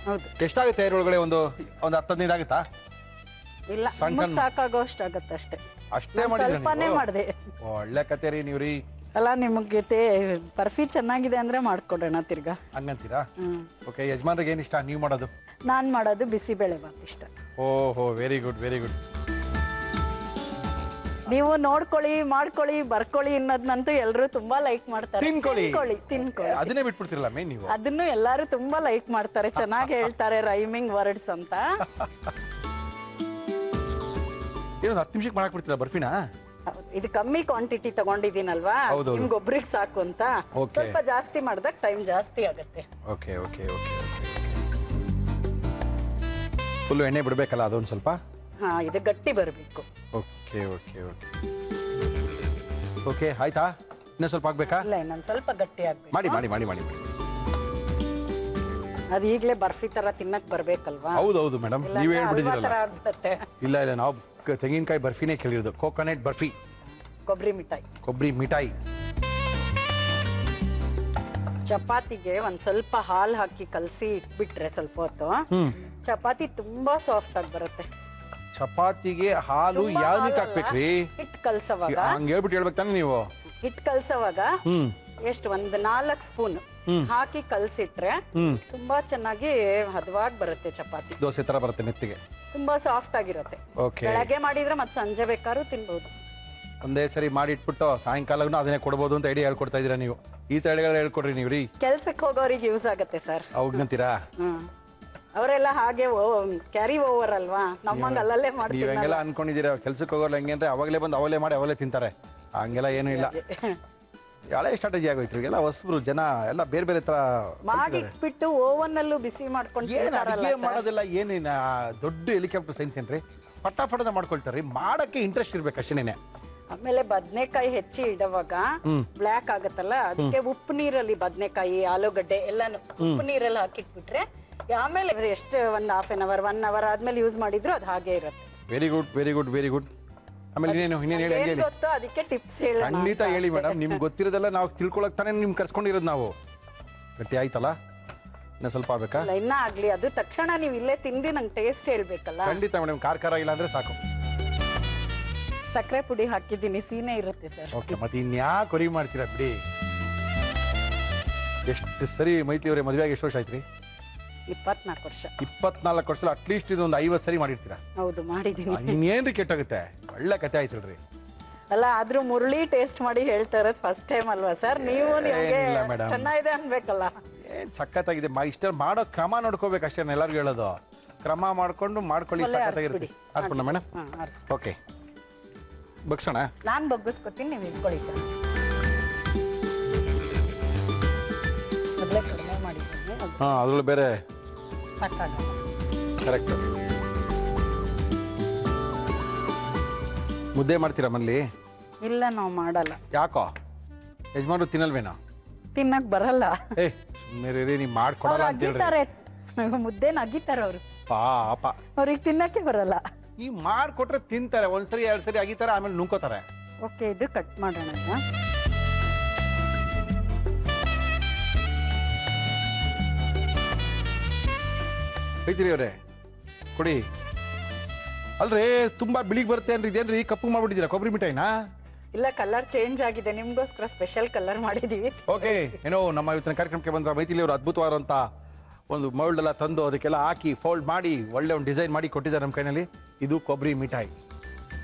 ಹೌದು. ಎಷ್ಟಾಗುತ್ತೆ ಇದ್ರೊಳಗಡೆ? ಒಂದು 10-15 ಆಗುತ್ತಾ? ಇಲ್ಲ, ಸಣ್ಣ ನಮಗ್ ಸಣ್ಣ. ಸಾಕಾಗೋ ಅಷ್ಟಾಗತ್ತೆ ಅಷ್ಟೇ. ಅಷ್ಟೇ ಮಾಡಿದ್ರೆ ಸ್ವಲ್ಪನೇ ಮಾಡಿದೆ. ಒಳ್ಳೆ ಕತೆ ರೀ ನೀವು ರೀ. ಅಲ್ಲ, ನಿಮಗೆ ಬರ್ಫಿ ಚೆನ್ನಾಗಿದೆ ಅಂದ್ರೆ ಮಾಡ್ಕೊಡೋಣ ತಿರ್ಗಾ. ಹಂಗಂತೀರಾ? ಓಕೆ. ಯಜಮಾನ್ರಿಗೆ ಏನ್ ಇಷ್ಟ ನೀವು ಮಾಡೋದು? ನಾನ್ ಮಾಡೋದು ಬಿಸಿಬೇಳೆ ಬಾತ್ ಇಷ್ಟ. ಓಹೋ, ವೆರಿ ಗುಡ್ ವೆರಿ ಗುಡ್. ನೀವು ನೋಡ್ಕೊಳ್ಳಿ, ಮಾಡ್ಕೊಳ್ಳಿ, ಬರ್ಕೊಳ್ಳಿ ಅನ್ನೋದ್ನಂತೂ ಎಲ್ಲರೂ ತುಂಬಾ ಲೈಕ್ ಮಾಡ್ತಾರೆ. ತಿನ್ಕೊಳ್ಳಿ. ತಿನ್ಕೊಳ್ಳಿ. ಅದನ್ನೇ ಬಿಟ್ಬಿಡ್ತಿರಲ್ಲ ಮೇನ್ ನೀವು. ಅದನ್ನು ಎಲ್ಲರೂ ತುಂಬಾ ಲೈಕ್ ಮಾಡ್ತಾರೆ, ಚೆನ್ನಾಗಿ ಹೇಳ್ತಾರೆ ರೈಮಿಂಗ್ ವರ್ಡ್ಸ್ ಅಂತ. ಏನೊಂದು 10 ನಿಮಿಷಕ್ಕೆ ಮಾಡಕ್ ಬಿಡ್ತೀರಾ ಬರ್ಫಿನಾ? ಹೌದು, ಇದು ಕಮ್ಮಿ ಕ್ವಾಂಟಿಟಿ ತಗೊಂಡಿದ್ದೀನಲ್ವಾ, ಹೌದೌದು. ನಿಮ್ಗೊಬ್ರಿಗೆ ಸಾಕು ಅಂತ. Okay. ಸ್ವಲ್ಪ ಜಾಸ್ತಿ ಮಾಡಿದಾಗ ಟೈಮ್ ಜಾಸ್ತಿ ಆಗುತ್ತೆ. ಓಕೆ ಓಕೆ ಓಕೆ ಫುಲ್ಲು ಎಣ್ಣೆ ಬಿಡಬೇಕಲ್ಲ ಅದೊಂದು ಸ್ವಲ್ಪ? ಹಾ, ಇದು ಗಟ್ಟಿ ಬರಬೇಕು. Okay okay okay okay. ಆಯ್ತಾ? ಇನ್ನೂ ಸ್ವಲ್ಪ ಆಗ್ಬೇಕಾ? ಇಲ್ಲ, ಇನ್ನೊಂದು ಸ್ವಲ್ಪ ಗಟ್ಟಿ ಆಗ್ಬೇಕು. ಮಾಡಿ ಮಾಡಿ ಮಾಡಿ ಮಾಡಿ ಮಾಡಿ. ಅದು ಈಗಲೇ ಬರ್ಫಿ ತರ ತಿನ್ನಕ್ ಬರ್ಬೇಕಲ್ವಾ? ಹೌದೌದು ಮೇಡಮ್, ನೀವೇ ಹೇಳ್ಬಿಟ್ಟಿದ್ದೀರಲ್ಲ. ತರ ಆಗ್ಬಿಡುತ್ತೆ. ಇಲ್ಲ ಇಲ್ಲ, ನಾವು ತೆಂಗಿನಕಾಯಿ ಬರ್ಫಿನೇ ಕೇಳಿರೋದು. ಕೋಕೋನಟ್ ಬರ್ಫಿ, ಕೊಬ್ಬರಿ ಮಿಠಾಯಿ. ಕೊಬ್ಬರಿ ಮಿಠಾಯಿ. ಚಪಾತಿಗೆ ಒಂದ್ ಸ್ವಲ್ಪ ಹಾಲು ಹಾಕಿ ಕಲಸಿ ಇಟ್ಬಿಟ್ರೆ ಸ್ವಲ್ಪ ಹೊತ್ತು, ಚಪಾತಿ ತುಂಬಾ ಸಾಫ್ಟ್ ಆಗಿ ಬರುತ್ತೆ. ಚಪಾತಿಗೆ ಹಾಲು ತುಂಬಾ ಯಾವ್ದಕ್ಕೆ ಹಾಲಲ್ಲ, ಹಾಕ್ಬೇಕ್ರಿ? ಹಿಟ್ ಕಲ್ಸವಾಗ ಹಂಗೆ ಹೇಳ್ಬಿಟ್ಟು ಹೇಳ್ಬೇಕು ತಾನೆ ನೀವು? ಹಿಟ್ ಕಲ್ಸವಾಗ ಎಷ್ಟು ಒಂದು 4 ಸ್ಪೂನ್ ಹಾಕಿ ಕಲ್ಸಿಟ್ರೆ ತುಂಬಾ ಚೆನ್ನಾಗಿ ಹದವಾಗಿ ಬರುತ್ತೆ ಚಪಾತಿ. ದೋಸೆ ತರ ಬರುತ್ತೆ, ಮೆತ್ತಿಗೆ, ತುಂಬಾ ಸಾಫ್ಟ್ ಆಗಿರುತ್ತೆ. ಓಕೆ. ಬೆಳಗ್ಗೆ ಮಾಡಿದ್ರೆ ಮತ್ತೆ ಸಂಜೆ ಬೇಕಾದ್ರೂ ತಿನ್ಬಹುದು. ಒಂದೇ ಸರಿ ಮಾಡಿ ಇಟ್ಬಿಟ್ಟು ಸಾಯಂಕಾಲಗೂ ಅದನ್ನೇ ಕೊಡ್ಬೋದು ಅಂತ ಐಡಿಯಾ ಹೇಳ್ಕೊಡ್ತಾ ಇದೀರಾ ನೀವು. ಈ ತಳಿಗಳು ಹೇಳ್ಕೊಡ್ರಿ ನೀವು ರೀ. ಕೆಲ್ಸಕ್ಕೆ ಹೋಗೋರಿಗೆ ಯೂಸ್ ಆಗುತ್ತೆ ಸರ್. ಹೌದಂತೀರಾ? ಅವರೆಲ್ಲ ಹಾಗೆ ಕ್ಯಾರಿ ಓವರ್ ಅಲ್ವಾ, ನಮ್ಮಂಗ ಅಲ್ಲಲ್ಲೇ ನೀವ್ ಮಾಡ್ತೀವಿ. ಹೆಂಗೆಲ್ಲ ಅನ್ಕೊಂಡಿದ್ದೀರಾ ಕೆಲ್ಸಕ್ಕೆ ಹೋಗೋಲ್ಲ ಹೆಂಗೆ ಅಂದ್ರೆ ಅವಾಗಲೇ ಬಂದು ಅವಲೇ ಮಾಡಿ ಅವಲೇ ತಿಂತಾರೆ. ಹಂಗೆಲ್ಲ ಏನೂ ಇಲ್ಲ. ಹಳೆ ಸ್ಟ್ರಾಟಜಿ ಆಗೋಯ್ತು ಈಗೆಲ್ಲ. ಹೊಸಬ್ರು ಜನ ಎಲ್ಲ ಬೇರೆ ಬೇರೆ ತರ ಮಾಡಿಟ್ಬಿಟ್ಟು ಓವನ್ ಅಲ್ಲೂ ಬಿಸಿ ಮಾಡ್ಕೊಂಡು ಏನ್ ಅಡಿಗೆ ಮಾಡೋದೆಲ್ಲ ಏನೇನ ದೊಡ್ಡ ಹೆಲಿಕಾಪ್ಟರ್ ಸೈನ್ಸ್ ಏನ್ರಿ? ಪಟಾಪಟದ ಮಾಡ್ಕೊಳ್ತಾರ್ರಿ. ಮಾಡಕ್ಕೆ ಇಂಟ್ರೆಸ್ಟ್ ಇರ್ಬೇಕು ಅಷ್ಟೇನೆ. ಆಮೇಲೆ ಬದ್ನೆಕಾಯಿ ಹೆಚ್ಚಿ ಇಡುವಾಗ ಬ್ಲ್ಯಾಕ್ ಆಗತ್ತಲ್ಲ, ಅದಕ್ಕೆ ಉಪ್ಪು ನೀರಲ್ಲಿ ಬದ್ನೆಕಾಯಿ, ಆಲೂಗಡ್ಡೆ ಎಲ್ಲಾನು ಉಪ್ಪು ನೀರಲ್ಲಿ ಹಾಕಿಟ್ಬಿಟ್ರೆ ಆಮೇಲೆ ಎಷ್ಟು ಒಂದು ½ an hour 1 hour ಆದ್ಮೇಲೆ ಯೂಸ್ ಮಾಡಿದ್ರು ಅದು ಹಾಗೆ ಇರುತ್ತೆ. Very good very good very good. ಆಮೇಲೆ ಇನ್ನೇನು ಹೇಳಿ ಏನ್ ಗೊತ್ತೋ ಅದಕ್ಕೆ ಟಿಪ್ಸ್ ಹೇಳಿ. ಖಂಡಿತ ಹೇಳಿ ಮೇಡಮ್. ನಿಮ್ಗೆ ಗೊತ್ತಿರೋದೆಲ್ಲ ನಾವು ತಿಳ್ಕೊಳಕ್ ತಾನೇ ನಿಮ್ಗೆ ಕರ್ಸ್ಕೊಂಡಿರೋದು ನಾವು. ಗಟ್ಟಿ ಆಯ್ತಲ್ಲ? ಇನ್ನ ಸ್ವಲ್ಪ ಆಗ್ಬೇಕಾ? ಇನ್ನ ಆಗ್ಲಿ, ಅದು ತಕ್ಷಣ ನೀವು ಇಲ್ಲೇ ತಿಂದು ನಂಗೆ ಟೇಸ್ಟ್ ಹೇಳ್ಬೇಕಲ್ಲ. ಖಂಡಿತ ಮೇಡಮ್. ಖಾರ ಇಲ್ಲ ಅಂದ್ರೆ ಸಾಕು. ಸಕ್ಕರೆ ಪುಡಿ ಹಾಕಿದ್ದೀನಿ, ಸೀನೆ ಇರುತ್ತೆ ಸರ್. ಓಕೆ. ಮತ್ತೆ ಇನ್ಯಾಕೆ ಕೊರಿ ಮಾಡ್ತೀರಾ ಬಿಡಿ. ಎಷ್ಟು ಸರಿ ಮೈತ್ರಿ ಅವರೇ ಮದುವೆ ಆಗಿ ಎಷ್ಟು ವರ್ಷ ಆಯ್ತ್ರಿ? 24 ವರ್ಷ. 24 ವರ್ಷ. ಅಟ್ಲೀಸ್ಟ್ ಇದೊಂದು 50 ಸರಿ ಮಾಡಿರ್ತೀರಾ? ಹೌದು, ಮಾಡಿದ್ದೀನಿ. ಇನ್ನೇನ್ರಿ ಕೆಟ್ಟಾಗುತ್ತೆ? ಒಳ್ಳೆ ಕತೆ ಆಯ್ತಲ್ರಿ. ಅಲ್ಲ, ಆದ್ರೂ ಮುರಳಿ ಟೇಸ್ಟ್ ಮಾಡಿ ಹೇಳ್ತಾ ಇರೋದು ಫಸ್ಟ್ ಟೈಮ್ ಅಲ್ವಾ ಸರ್? ನೀವು ನಿಮ್ಗೆ ಏನಿಲ್ಲ madam. ಚೆನ್ನಾಗಿದೆ ಅನ್ಬೇಕಲ್ಲ. ಏನ್ ಸಖತ್ತಾಗಿದೆ. ಇಷ್ಟ ಮಾಡೋ ಕ್ರಮ ನೋಡ್ಕೋಬೇಕು ಅಷ್ಟೇ ಎಲ್ಲರಿಗೂ ಹೇಳೋದು. ಕ್ರಮ ಮಾಡ್ಕೊಂಡು ಮಾಡ್ಕೊಳ್ಳಿ. ಸಖತ್ತಾಗಿರುತ್ತೆ. ಹಾಕ್ಕೊಂಡ ಮೇಡಮ್? ಓಕೆ. ಬಗ್ಸೋಣ? ನಾನ್ ಬಗ್ಗಿಸ್ಕೊತೀನಿ, ನೀವು ಇಟ್ಕೊಳ್ಳಿ ಸರ್. ಮೊದಲೇ ಕಡಿಮೆ ಮಾಡಿದ್ದೀನಿ, ಅದ್ರಲ್ಲೂ ಬೇರೆ ಸಾಕಾಗಲ್ಲ. ಕರೆಕ್ಟ್. ಮುದ್ದೆ ಮಾಡ್ತೀರಾ ಮನೇಲಿ? ಇಲ್ಲ, ನಾವು ಮಾಡಲ್ಲ. ಯಾಕೋ? ಯಜಮಾನ್ರು ತಿನ್ನಲ್ವೇನೋ? ತಿನ್ನಕ್ ಬರಲ್ಲ. ಏ ಸುಮ್ಮನೆ ನೀವು ಮಾಡ್ಕೊಡಲ್ಲ ಅಂತ ಹೇಳ್ರಿ. ಅಗಿತಾರೆ, ಮುದ್ದೆನ ಅಗಿತಾರೆ ಅವರು. ಪಾಪ. ಅವ್ರಿಗೆ ತಿನ್ನಕ್ಕೆ ಬರಲ್ಲ. ನೀವು ಮಾಡ್ಕೊಟ್ರೆ ತಿಂತಾರೆ. ಒಂದ್ಸರಿ 2 ಸರಿ ಅಗಿತಾರೆ, ಆಮೇಲೆ ನುಂಕೋತಾರೆ. ಓಕೆ, ಇದು ಕಟ್ ಮಾಡೋಣ. ಐತಿರಿ ಅವರೇ ಕೊಡಿ. ಅಲ್ರಿ ತುಂಬಾ ಬಿಳಿಗ್ ಬರುತ್ತೆ ಅಂದ್ರೆ ಇದೇನ್ರಿ ಕಪ್ಪು ಮಾಡ್ಬಿಟ್ಟಿದ್ದೀರಾ ಕೊಬ್ಬರಿ ಮಿಠಾಯಿನ? ಇಲ್ಲ, ಕಲರ್ ಚೇಂಜ್ ಆಗಿದೆ, ನಿಮ್ಗೋಸ್ಕರ ಸ್ಪೆಷಲ್ ಕಲರ್ ಮಾಡಿದೀವಿ. ಓಕೆ. ಏನೋ ನಮ್ಮ ಇವತ್ತಿನ ಕಾರ್ಯಕ್ರಮಕ್ಕೆ ಬಂದ ಮೈಥಿಲಿ ಅವರು ಅದ್ಭುತವಾದಂತ ಒಂದು ಮೌಲ್ಡ್ ಎಲ್ಲ ತಂದು ಅದಕ್ಕೆಲ್ಲ ಹಾಕಿ ಫೋಲ್ಡ್ ಮಾಡಿ ಒಳ್ಳೆ ಒಂದು ಡಿಸೈನ್ ಮಾಡಿ ಕೊಟ್ಟಿದ್ದಾರೆ ನಮ್ಮ ಕೈನಲ್ಲಿ. ಇದು ಕೊಬ್ಬರಿ ಮಿಠಾಯಿ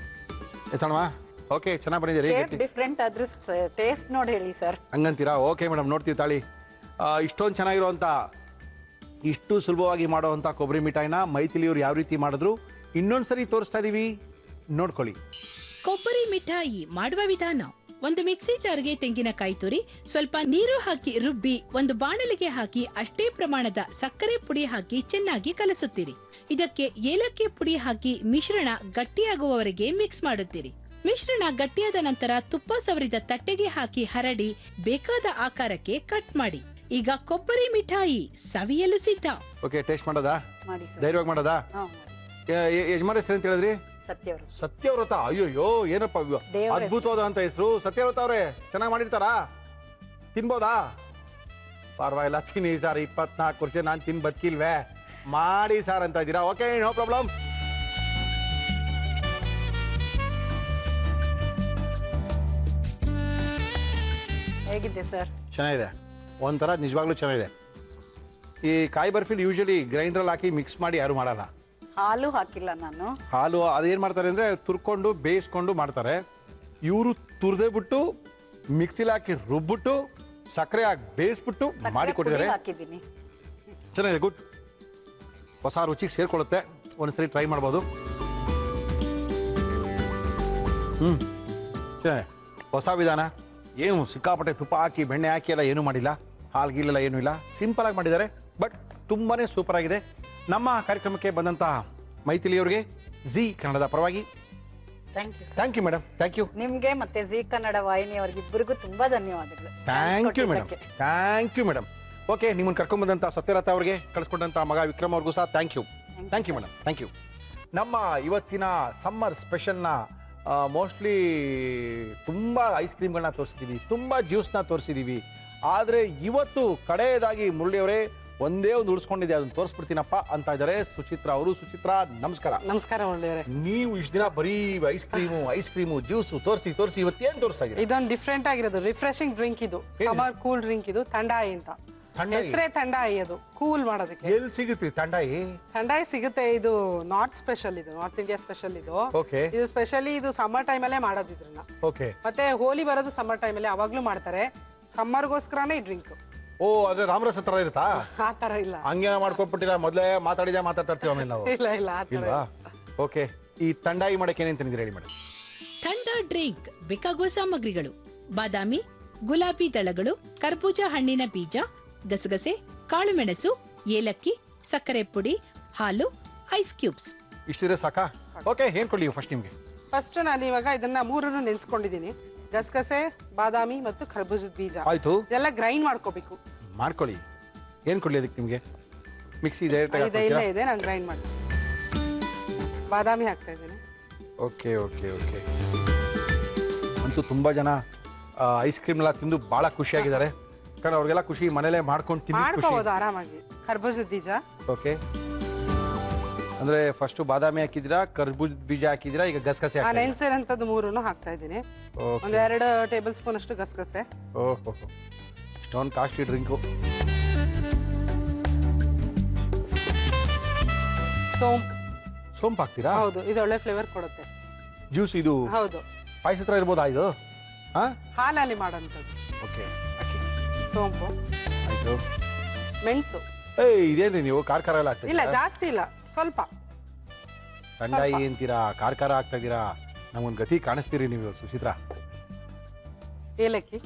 ಎತ್ತಣವಾ? ಓಕೆ, ಚೆನ್ನಾಗಿ ಬಂದಿದೆ. ಡಿಫ್ರೆಂಟ್ ಆದ್ರೂ ಟೇಸ್ಟ್ ನೋಡಿ ಹೇಳಿ ಸರ್. ಹಂಗಂತೀರಾ? ಓಕೆ ಮೇಡಮ್, ನೋಡ್ತೀವಿ ತಾಳಿ. ಇಷ್ಟೊಂದು ಚೆನ್ನಾಗಿರುವಂಥ, ಇಷ್ಟು ಸುಲಭವಾಗಿ ಮಾಡುವಂಥ ಕೊಬ್ಬರಿ ಮಿಠಾಯಿನ ಮೈಥಿಲಿಯವ್ರು ಯಾವ ರೀತಿ ಮಾಡಿದ್ರು ಇನ್ನೊಂದ್ಸರಿ ತೋರಿಸ್ತಾ ಇದೀವಿ, ನೋಡ್ಕೊಳ್ಳಿ. ಕೊಬ್ಬರಿ ಮಿಠಾಯಿ ಮಾಡುವ ವಿಧಾನ: ಒಂದು ಮಿಕ್ಸಿ ಜಾರ್ಗೆ ತೆಂಗಿನಕಾಯಿ ತುರಿ, ಸ್ವಲ್ಪ ನೀರು ಹಾಕಿ ರುಬ್ಬಿ ಒಂದು ಬಾಣಲಿಗೆ ಹಾಕಿ ಅಷ್ಟೇ ಪ್ರಮಾಣದ ಸಕ್ಕರೆ ಪುಡಿ ಹಾಕಿ ಚೆನ್ನಾಗಿ ಕಲಸುತ್ತೀರಿ. ಇದಕ್ಕೆ ಏಲಕ್ಕಿ ಪುಡಿ ಹಾಕಿ ಮಿಶ್ರಣ ಗಟ್ಟಿಯಾಗುವವರೆಗೆ ಮಿಕ್ಸ್ ಮಾಡುತ್ತೀರಿ. ಮಿಶ್ರಣ ಗಟ್ಟಿಯಾದ ನಂತರ ತುಪ್ಪ ಸವರಿದ ತಟ್ಟೆಗೆ ಹಾಕಿ ಹರಡಿ ಬೇಕಾದ ಆಕಾರಕ್ಕೆ ಕಟ್ ಮಾಡಿ. ಈಗ ಕೊಬ್ಬರಿ ಮಿಠಾಯಿ ಸವಿಯಲು ಸಿದ್ಧ. ಓಕೆ, ಟೇಸ್ಟ್ ಮಾಡೋದಾ? ಮಾಡಿ ಸರ್. ಧೈರ್ಯವಾಗಿ ಮಾಡೋದಾ? ಹಾ, ಯಜಮಾನ ಹೆಸರು ಅಂತ ಹೇಳಿದ್ರಿ? ಸತ್ಯವ್ರು. ಸತ್ಯವ್ರತ. ಅಯ್ಯೋಯ್ಯೋ, ಏನಪ್ಪ ದೇವ್ರ ಅದ್ಭುತವಾದ ಅಂತ ಹೆಸರು. ಸತ್ಯವ್ರತ ಅವ್ರೆ, ಚೆನ್ನಾಗಿ ಮಾಡಿರ್ತಾರಾ? ತಿನ್ಬೋದಾ? ಪರವಾಗಿಲ್ಲ, ತಿನ್ನಿ ಸರ್. 24 ವರ್ಷ ನಾನು ತಿನ್ ಬದುಕಿಲ್ವೇ, ಮಾಡಿ ಸರ್ ಅಂತ ಇದ್ದೀರಾ. Okay, no problem. ಹೇಗಿದೆ ಸರ್? ಚೆನ್ನಾಗಿದೆ, ಒಂಥರ ನಿಜವಾಗ್ಲೂ ಚೆನ್ನಾಗಿದೆ. ಈ ಕಾಯಿ ಬರ್ಫಿಲ್ ಯೂಶಲಿ ಗ್ರೈಂಡ್ರಲ್ಲಿ ಹಾಕಿ ಮಿಕ್ಸ್ ಮಾಡಿ ಯಾರು ಮಾಡಲ್ಲ. ಹಾಲು ಹಾಕಿಲ್ಲ ನಾನು. ಹಾಲು ಅದೇನು ಮಾಡ್ತಾರೆ ಅಂದರೆ ತುರ್ಕೊಂಡು ಬೇಯಿಸ್ಕೊಂಡು ಮಾಡ್ತಾರೆ. ಇವರು ತುರ್ದೇ ಬಿಟ್ಟು ಮಿಕ್ಸಿಲಿ ಹಾಕಿ ರುಬ್ಬಿಟ್ಟು ಸಕ್ಕರೆ ಹಾಕಿ ಬೇಯಿಸ್ಬಿಟ್ಟು ಮಾಡಿ ಕೊಟ್ಟಿದ್ದಾರೆ. ಹಾಕಿದ್ದೀನಿ. ಚೆನ್ನಾಗಿದೆ, ಗುಡ್. ಹೊಸ ರುಚಿಗೆ ಸೇರ್ಕೊಳ್ಳುತ್ತೆ. ಒಂದ್ಸರಿ ಟ್ರೈ ಮಾಡ್ಬೋದು. ಚೆನ್ನಾಗಿದೆ, ಹೊಸ ವಿಧಾನ. ಏನು ಸಿಕ್ಕಾಪಟ್ಟೆ ತುಪ್ಪ ಹಾಕಿ ಬೆಣ್ಣೆ ಹಾಕಿ ಎಲ್ಲ ಏನೂ ಮಾಡಿಲ್ಲ, ಹಾಲು ಗೀಲೆಲ್ಲ ಏನೂ ಇಲ್ಲ, ಸಿಂಪಲ್ ಆಗಿ ಮಾಡಿದ್ದಾರೆ. ಬಟ್ ತುಂಬಾನೇ ಸೂಪರ್ ಆಗಿದೆ. ನಮ್ಮ ಕಾರ್ಯಕ್ರಮಕ್ಕೆ ಬಂದಂತಹ ಮೈಥಿಲಿಯವರಿಗೆ ಜಿ ಕನ್ನಡದ ಪರವಾಗಿ thank you madam. Thank you. ನಿಮ್ಗೆ ಮತ್ತೆ ಜಿ ಕನ್ನಡ ವಾಹಿನಿಯವರಿಗೆ ಇಬ್ಬರಿಗೂ ತುಂಬಾ ಧನ್ಯವಾದಗಳು. Thank you madam. Thank you madam. Okay, ನಿಮ್ಮನ್ನು ಕರ್ಕೊಂಡ್ಬಂದಂಥ ಸತ್ಯರಥ ಅವರಿಗೆ, ಕಳಿಸ್ಕೊಂಡಂಥ ಮಗ ವಿಕ್ರಮ್ ಅವ್ರಿಗೂ ಸಹ thank you. Thank you madam. Thank you. ನಮ್ಮ ಇವತ್ತಿನ ಸಮ್ಮರ್ ಸ್ಪೆಷಲ್ನ ಮೋಸ್ಟ್ಲಿ ತುಂಬ ಐಸ್ ಕ್ರೀಮ್ಗಳನ್ನ ತೋರಿಸಿದ್ದೀವಿ, ತುಂಬ ಜ್ಯೂಸ್ನ ತೋರಿಸಿದ್ದೀವಿ. ಆದರೆ ಇವತ್ತು ಕಡೆಯದಾಗಿ ಮುರಳಿಯವರೇ ಒಂದೇ ಒಂದು ಉಳಿಸ್ಕೊಂಡಿದೆ, ಅದನ್ನು ತೋರಿಸ್ಬಿಡ್ತೀನಪ್ಪ ಅಂತ ಇದ್ದಾರೆ ಸುಚಿತ್ರಾ ಅವರು. ಸುಚಿತ್ರಾ, ನಮಸ್ಕಾರ. ನಮಸ್ಕಾರ ಮುರಳಿಯವರೇ. ನೀವು ಇಷ್ಟು ದಿನ ಬರೀ ಐಸ್ ಕ್ರೀಮು ಜ್ಯೂಸು ತೋರಿಸಿ ಇವತ್ತೇನು ತೋರಿಸ್ತಾ ಇದ್ದೀರಾ? ಇದೊಂದು ಡಿಫ್ರೆಂಟ್ ಆಗಿರೋದು ರಿಫ್ರೆಶಿಂಗ್ ಡ್ರಿಂಕ್. ಇದು ಸಮರ್ ಕೂಲ್ ಡ್ರಿಂಕ್. ಇದು ಥಂಡಾಯಿ ಅಂತ ಹೆಸರೇ. ಥಂಡಾಯಿ ಅದು ಕೂಲ್ ಮಾಡೋದಕ್ಕೆ. ಎಲ್ಲಿ ಸಿಗುತ್ತೆ ಥಂಡಾಯಿ? ಥಂಡಾಯಿ ಸಿಗುತ್ತೆ. ಇದು ನಾರ್ತ್ ಸ್ಪೆಷಲ್, ಇದು ನಾರ್ತ್ ಇಂಡಿಯಾ ಸ್ಪೆಷಲ್. ಇದು ಓಕೆ. ಇದು ಸ್ಪೆಷಲಿ ಇದು ಸಮ್ಮರ್ ಟೈಮಲ್ಲೇ ಮಾಡೋದು ಇದ್ರನ್ನ. ಓಕೆ. ಮತ್ತೆ ಹೋಲಿ ಬರೋದು ಸಮ್ಮರ್ ಟೈಮಲ್ಲಿ, ಅವಾಗ್ಲೂ ಮಾಡ್ತಾರೆ. ಸಮ್ಮರ್ಗೋಸ್ಕರನೇ ಈ ಡ್ರಿಂಕ್. ಓ, ಅದೇ ರಾಮರಸ ತರ ಇರುತ್ತಾ? ಆ ತರ ಇಲ್ಲ, ಹಂಗೇನ ಮಾಡ್ಕೊಟ್ಬಿಟ್ಟಿಲ್ಲ, ಮೊದಲೇ ಮಾತಾಡ್ತಾ ಇರ್ತೀವಿ ಆಮೇಲೆ ನಾವು. ಇಲ್ಲ ಆ ತರ ಇಲ್ವಾ? ಓಕೆ. ಈ ಥಂಡಾಯಿ ಮಾಡಕ್ಕೆ ಏನೇನು ತಂದಿದ್ದೀರಿ ಹೇಳಿ ಮೇಡಮ್? ಥಂಡಾ ಡ್ರಿಂಕ್ ಬೇಕಾಗುವ ಸಾಮಗ್ರಿಗಳು: ಬಾದಾಮಿ, ಗುಲಾಬಿ ದಳಗಳು, ಕರ್ಬೂಜ ಹಣ್ಣಿನ ಬೀಜ, ಗಸಗಸೆ, ಕಾಳುಮೆಣಸು, ಏಲಕ್ಕಿ, ಸಕ್ಕರೆ ಪುಡಿ, ಹಾಲು, ಐಸ್ ಕ್ಯೂಬ್ಸ್. ಇಷ್ಟಿದ್ರೆ ಸಾಕಾ? ಓಕೆ, ಏನ್ ಕೊಡ್ಲಿ ಫಸ್ಟ್ ನಿಮ್ಗೆ? ಫಸ್ಟ್ ನಾನು ಇವಾಗ ಇದನ್ನ ಮೂರನ್ನು ನೆನ್ಸ್ಕೊಂಡಿದ್ದೀನಿ. ಗಸಗಸೆ, ಬಾದಾಮಿ ಮತ್ತು ಕರ್ಬೂಜದ ಬೀಜ. ಆಯ್ತು, ಇದೆಲ್ಲ ಗ್ರೈಂಡ್ ಮಾಡ್ಕೋಬೇಕು. ಮಾಡ್ಕೊಳ್ಳಿ. ಏನ್ ಕೊಡ್ಲಿ ಅದಕ್ಕೆ ನಿಮ್ಗೆ? ಮಿಕ್ಸಿ ಇದೆ, ಇದೆ, ನಾನು ಗ್ರೈಂಡ್ ಮಾಡ್ತೀನಿ. ಬಾದಾಮಿ ಹಾಕ್ತಾ ಇದ್ದೀನಿ. Okay okay okay. ಅಂತೂ ತುಂಬಾ ಜನ ಐಸ್ ಕ್ರೀಮ್ ಎಲ್ಲ ತಿಂದು ಬಹಳ ಖುಷಿಯಾಗಿದ್ದಾರೆ. ಯಾಕಂದ್ರೆ ಅವ್ರಿಗೆಲ್ಲ ಖುಷಿ ಮನೇಲೆ ಮಾಡ್ಕೊಂಡು ತಿಂದು ಖುಷಿ. ಮಾಡ್ಕೋಬಹುದು ಆರಾಮಾಗಿ. ಕರ್ಬೂಜದ ಬೀಜ. ಓಕೆ. ಅಂದ್ರೆ ಫಸ್ಟ್ ಬಾದಾಮಿ ಹಾಕಿದಿರಾ, ಕರ್ಬೂಜ ಬೀಜ ಹಾಕಿದಿರಾ, ಈಗ ಗಸಗಸೆ ಹಾಕಿದಿರಾ? ನೆನ್ಸಿರೋಂಥದ್ದು ಮೂರನ್ನು ಹಾಕ್ತಾ ಇದ್ದೀನಿ. ಒಂದ್ 2 ಟೇಬಲ್ ಸ್ಪೂನ್ ಅಷ್ಟು ಗಸಗಸೆ. ಓಹೋ, ಇಷ್ಟೊಂದು ಕಾಸ್ಟ್ಲಿ ಡ್ರಿಂಕು. ಸೋಂಪು ಹಾಕ್ತೀರಾ? ಹೌದು, ಇದು ಒಳ್ಳೆ ಫ್ಲೇವರ್ ಕೊಡುತ್ತೆ. ಜ್ಯೂಸ್ ಇದು? ಹೌದು. ಪಾಯಸ ಹತ್ರ ಇರ್ಬೋದಾ ಇದು? ಹಾಲಲ್ಲಿ ಮಾಡೋಂಥದ್ದು. ಓಕೆ. ಸೋಂಪು. ಆಯ್ತು. ಮೆಣಸು. ಇದೇನ್ರಿ ನೀವು ಖಾರ ಎಲ್ಲ ಹಾಕ್ತೀರಾ? ಇಲ್ಲ, ಜಾಸ್ತಿ ಇಲ್ಲ, ಸ್ವಲ್ಪ. ಥಂಡಾಯಿ ಅಂತೀರಾ, ಖಾರ ಆಗ್ತಾ ಇದೀರಾ. ನಮ್ಗೊಂದು ಗತಿ ಕಾಣಿಸ್ತೀರಿ ನೀವು ಸುಚಿತ್ರಾ. ಏಲಕ್ಕಿ.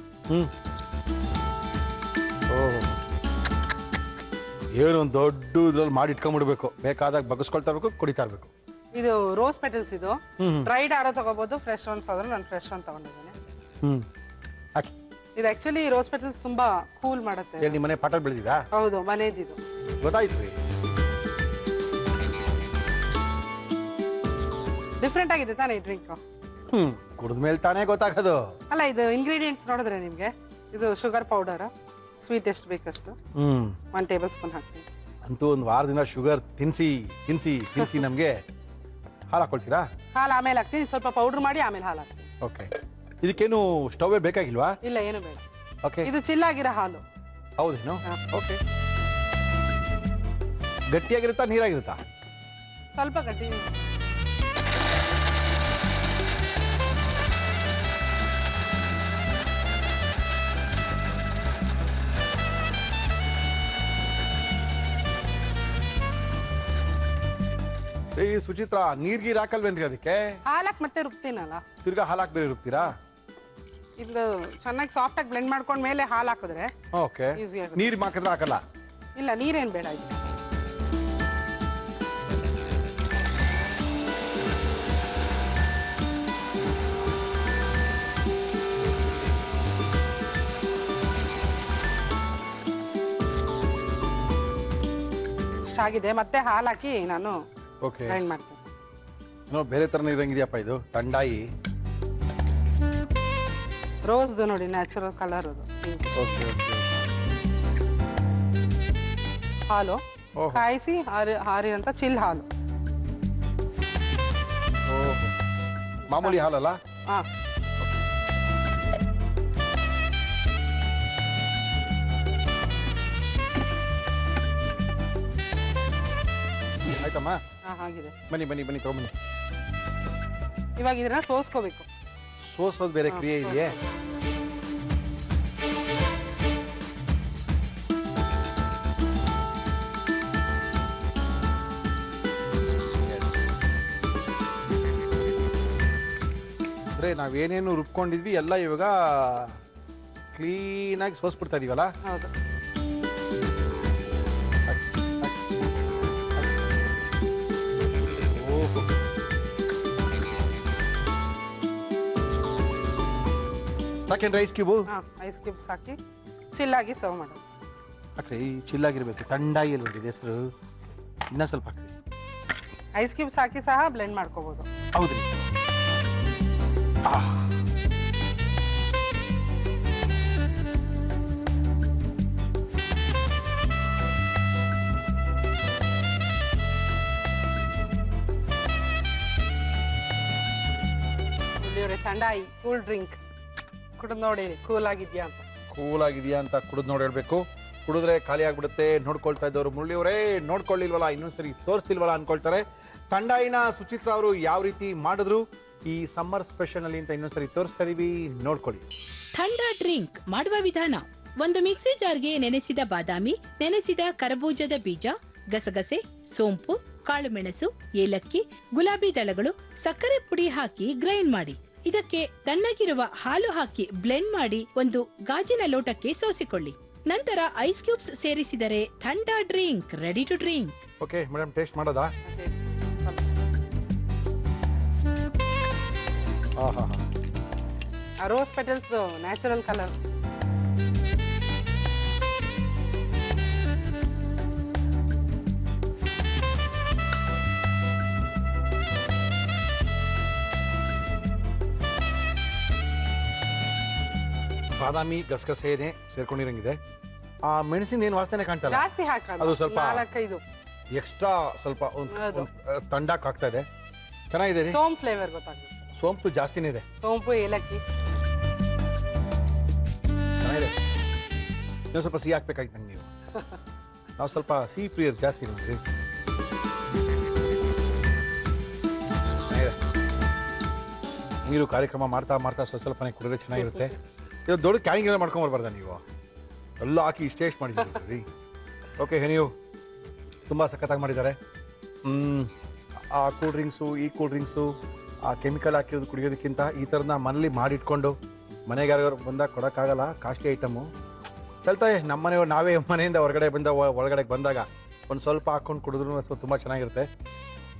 ಏನು ಒಂದು ದೊಡ್ಡ ಇದ್ರಲ್ಲಿ ಮಾಡಿ ಇಟ್ಕೊಂಡ್ಬಿಡ್ಬೇಕು, ಬೇಕಾದಾಗ ಬಗ್ಗಿಸ್ಕೊಳ್ತಾ ಇರ್ಬೇಕು, ಕುಡಿತಾ ಇರ್ಬೇಕು. ಇದು ರೋಸ್ ಪೆಟಲ್ಸ್. ಇದು ಡ್ರೈಡ್ ಆರೋ ತಗೋಬಹುದು, ಫ್ರೆಶ್ ಒನ್ಸ್ ಆದ್ರೂ ನಾನು ಫ್ರೆಶ್ ಒನ್ ತಗೊಂಡಿದ್ದೇನೆ. ಹಾಕಿ. ಇದು ಆಕ್ಚುಲಿ ರೋಸ್ ಪೆಟಲ್ಸ್ ತುಂಬಾ ಕೂಲ್ ಮಾಡುತ್ತೆ. ನಿಮ್ಮ ಮನೆ ಪಾಟಲ್ ಬೆಳೆದಿದಾ? ಹೌದು, ಮನೆಯದಿದು. ಗೊತ್ತಾಯ್ತು ರೀ. ಡಿಫ್ರೆಂಟ್ ಆಗಿದೆ ತಾನೇ ಈ ಡ್ರಿಂಕ್? ಕುಡಿದ್ಮೇಲೆ ತಾನೇ ಗೊತ್ತಾಗೋದು. ಅಲ್ಲ, ಇದು ಇಂಗ್ರೀಡಿಯೆಂಟ್ಸ್ ನೋಡಿದ್ರೆ ನಿಮ್ಗೆ ಇದು ಶುಗರ್ ಪೌಡರ್, ಸ್ವೀಟ್ ಎಷ್ಟು ಬೇಕಷ್ಟು 1 ಟೇಬಲ್ ಸ್ಪೂನ್ ಹಾಕ್ತೀನಿ. ಅಂತೂ ಒಂದು ವಾರದಿಂದ ಶುಗರ್ ತಿನ್ಸಿ ನಮ್ಗೆ ಹಾಲು ಹಾಕೊಳ್ತೀರಾ? ಹಾಲು ಆಮೇಲೆ ಹಾಕ್ತೀನಿ, ಸ್ವಲ್ಪ ಪೌಡರ್ ಮಾಡಿ ಆಮೇಲೆ ಹಾಲು ಹಾಕ್ತೀನಿ. ಓಕೆ. ಇದಕ್ಕೇನು ಸ್ಟವ್ ಬೇಕಾಗಿಲ್ವಾ? ಇಲ್ಲ, ಏನು ಬೇಡ. ಓಕೆ. ಇದು ಚಿಲ್ಲಾಗಿರೋ ಹಾಲು. ಹೌದೇನು? ಓಕೆ. ಗಟ್ಟಿಯಾಗಿರುತ್ತಾ, ನೀರಾಗಿರುತ್ತಾ? ಸ್ವಲ್ಪ ಗಟ್ಟಿ. ಸುಚಿತ್ರಾ, ನೀರ್ಗೀರ್ ಹಾಕಲ್ವೇನ್ರಿ ಅದಕ್ಕೆ? ಹಾಲಾಕ್ ಮತ್ತೆ ರುಬ್ತೀನಲ್ಲ, ತಿರ್ಗಾ ಹಾಲು ಹಾಕಿ ಬೇರೆ ರುಬ್ತೀರಾ? ಇದು ಚೆನ್ನಾಗಿ ಸಾಫ್ಟ್ ಆಗಿ ಬ್ಲೆಂಡ್ ಮಾಡ್ಕೊಂಡ್ ಮೇಲೆ ಹಾಲು ಹಾಕಿದ್ರೆ ಓಕೆ. ಈಸಿ ಆಗುತ್ತೆ. ನೀರ್ ಹಾಕಿದ್ರೆ ಹಾಕಲ್ಲ? ಇಲ್ಲ, ನೀರೇನ್ ಬೇಡ. ಇದು ಆಗಿದೆ, ಮತ್ತೆ ಹಾಲು ಹಾಕಿ ನಾನು ಓಕೆ, ಗ್ರೈಂಡ್ ಮಾಡ್ತೀನಿ. ಏನೋ ಬೇರೆ ಥರನೇ ಇರಂಗಿದೆಯಪ್ಪ ಇದು ತಂಡಾಯಿ. ರೋಸ್ದು ನೋಡಿ ನ್ಯಾಚುರಲ್ ಕಲರ್ ಅದು. Okay okay. ಹಾಲು ಓಹೋ. ಕಾಯಿಸಿ ಹಾರಿ ಅಂತ ಚಿಲ್ ಹಾಲು. ಓಹೋ, ಮಾಮೂಲಿ ಹಾಲಲ್ಲ? ಹಾ, ಆಯ್ತಮ್ಮ, ಆಗಿದೆ. ಬನ್ನಿ ಬನ್ನಿ ಬನ್ನಿ ತಗೊಂಬನ್ನಿ. ಇವಾಗ ಇದನ್ನ ಸೋಸ್ಕೋಬೇಕು. ಸೋಸೋದು ಬೇರೆ ಕ್ರಿಯೆ ಇದೆಯೇ? ಅಂದರೆ ನಾವೇನೇನು ರುಬ್ಕೊಂಡಿದ್ವಿ ಎಲ್ಲ ಇವಾಗ ಕ್ಲೀನಾಗಿ ಸೋಸ್ಬಿಡ್ತಾ ಇದೀವಲ್ಲ. ಹೌದು. ಓಹೋ, ಸಾಕೇನು ರೈಸ್ ಕ್ಯೂಬು? ಹಾ, ಐಸ್ ಕ್ಯೂಬ್ಸ್ ಹಾಕಿ ಚಿಲ್ಲಾಗಿ ಸರ್ವ್ ಮಾಡೋದು. ಹಾಕ್ರಿ, ಚಿಲ್ಲಾಗಿರ್ಬೇಕು. ತಂಡಾಗಿ ಎಲ್ಲಿ ಬಂದಿದೆ ಹೆಸರು? ಇನ್ನೂ ಸ್ವಲ್ಪ ಹಾಕ್ರಿ. ಐಸ್ ಕ್ಯೂಬ್ಸ್ ಹಾಕಿ ಸಹ ಬ್ಲೆಂಡ್ ಮಾಡ್ಕೋಬಹುದು. ಹೌದ್ರಿ. ಇಲ್ಲಿವ್ರೆ ತಂಡಾಯಿ ಕೂಲ್ ಡ್ರಿಂಕ್ ಕುಡಿದು ನೋಡಿ ಕೂಲ್ ಆಗಿದ್ಯಾ ಅಂತ. ಕೂಲ್ ಆಗಿದೆಯಾ ಅಂತ ಕುಡಿದು ನೋಡಿ ಹೇಳ್ಬೇಕು. ಕುಡಿದ್ರೆ ಖಾಲಿ ಆಗ್ಬಿಡುತ್ತೆ. ನೋಡ್ಕೊಳ್ತಾ ಇದ್ದವರು ಮುರಳಿಯವರೇ ನೋಡ್ಕೊಳ್ಳಿಲ್ವಲ್ಲ, ಇನ್ನೊಂದ್ಸರಿ ತೋರಿಸ್ತಿಲ್ವಲ್ಲ ಅನ್ಕೊಳ್ತಾರೆ. ತಂಡಾಯಿನ ಸುಚಿತ್ರಾ ಅವರು ಯಾವ ರೀತಿ ಮಾಡಿದ್ರು ಈ ಸಮ್ಮರ್ ಸ್ಪೆಷಲ್ ಅಲ್ಲಿ ಅಂತ ಇನ್ನೊಂದ್ಸರಿ ತೋರಿಸ್ತಾ ಇದೀವಿ, ನೋಡ್ಕೊಳ್ಳಿ. ಥಂಡಾ ಡ್ರಿಂಕ್ ಮಾಡುವ ವಿಧಾನ: ಒಂದು ಮಿಕ್ಸಿ ಜಾರ್ಗೆ ನೆನೆಸಿದ ಬಾದಾಮಿ, ನೆನೆಸಿದ ಕರಬೂಜದ ಬೀಜ, ಗಸಗಸೆ, ಸೋಂಪು, ಕಾಳುಮೆಣಸು, ಏಲಕ್ಕಿ, ಗುಲಾಬಿ ದಳಗಳು, ಸಕ್ಕರೆ ಪುಡಿ ಹಾಕಿ ಗ್ರೈಂಡ್ ಮಾಡಿ. ಇದಕ್ಕೆ ತಣ್ಣಗಿರುವ ಹಾಲು ಹಾಕಿ ಬ್ಲೆಂಡ್ ಮಾಡಿ ಒಂದು ಗಾಜಿನ ಲೋಟಕ್ಕೆ ಸೋಸಿಕೊಳ್ಳಿ. ನಂತರ ಐಸ್ ಕ್ಯೂಬ್ಸ್ ಸೇರಿಸಿದರೆ ಥಂಡಾ drink ready to drink. Okay madam, taste ಮಾಡೋದಾ? Rose petals natural colour. ಬಾದಾಮಿ ಗಸಗಸೆನೆ ಸೇರ್ಕೊಂಡಿರಂಗಿದೆ. ಆ ಮೆಣಸಿನ ಏನು ವಾಸನೆ ಕಾಣ್ತಲ್ಲ, ಜಾಸ್ತಿ ಹಾಕೋದು, ಅದು ಸ್ವಲ್ಪ 4-5 ಎಕ್ಸ್ಟ್ರಾ ಸ್ವಲ್ಪ ಹೌದು. ತಂಡಕ್ಕೆ ಆಗ್ತಾ ಇದೆ. ಚೆನ್ನಾಗಿದೆ ರೀ. ಸೋಂಪು ಫ್ಲೇವರ್ ಗೊತ್ತಾಗುತ್ತೆ. ಸೋಂಪು ಜಾಸ್ತಿನೇ ಇದೆ. ಸೋಂಪು, ಏಲಕ್ಕಿ ಚೆನ್ನಾಗಿದೆ. ಇನ್ನೊಂದು ಸ್ವಲ್ಪ ಸಿಹಿ ಹಾಕ್ಬೇಕಾಗಿತ್ತು ನಂಗೆ. ನೀವು ನಾವು ಸ್ವಲ್ಪ ಸಿಹಿ ಪ್ರಿಯರ್ ಜಾಸ್ತಿ ನೋಡ್ರಿ. ನೀರು ಕಾರ್ಯಕ್ರಮ ಮಾಡ್ತಾ ಮಾಡ್ತಾ ಸ್ವಲ್ಪ ಸ್ವಲ್ಪನೇ ಕುಡಿದ್ರೆ ಚೆನ್ನಾಗಿರುತ್ತೆ. ಇದು ದೊಡ್ಡ ಕ್ಯಾನಿಂಗ್ ಎಲ್ಲ ಮಾಡ್ಕೊಂಬರ್ಬಾರ್ದ ನೀವು? ಎಲ್ಲ ಹಾಕಿ ಇಷ್ಟೇಷ್ಟು ಮಾಡಿದ್ದೀರಿ. ಓಕೆ, ನೀವು ತುಂಬ ಸಖತ್ತಾಗಿ ಮಾಡಿದ್ದಾರೆ. ಆ ಕೂಲ್ ಡ್ರಿಂಕ್ಸು, ಈ ಕೂಲ್ ಡ್ರಿಂಕ್ಸು, ಆ ಕೆಮಿಕಲ್ ಹಾಕಿರೋದು ಕುಡಿಯೋದಕ್ಕಿಂತ ಈ ಥರನ ಮನೇಲಿ ಮಾಡಿಟ್ಕೊಂಡು ಮನೆಗೆ ಯಾರು ಬಂದಾಗ ಕೊಡೋಕ್ಕಾಗಲ್ಲ, ಕಾಸ್ಟ್ಲಿ ಐಟಮು. ಚಲ್ತಾರೆ ನಮ್ಮ ಮನೆಯವ್ರು, ನಾವೇ ಮನೆಯಿಂದ ಹೊರಗಡೆ ಒಳಗಡೆ ಬಂದಾಗ ಒಂದು ಸ್ವಲ್ಪ ಹಾಕ್ಕೊಂಡು ಕುಡಿದ್ರು ತುಂಬ ಚೆನ್ನಾಗಿರುತ್ತೆ.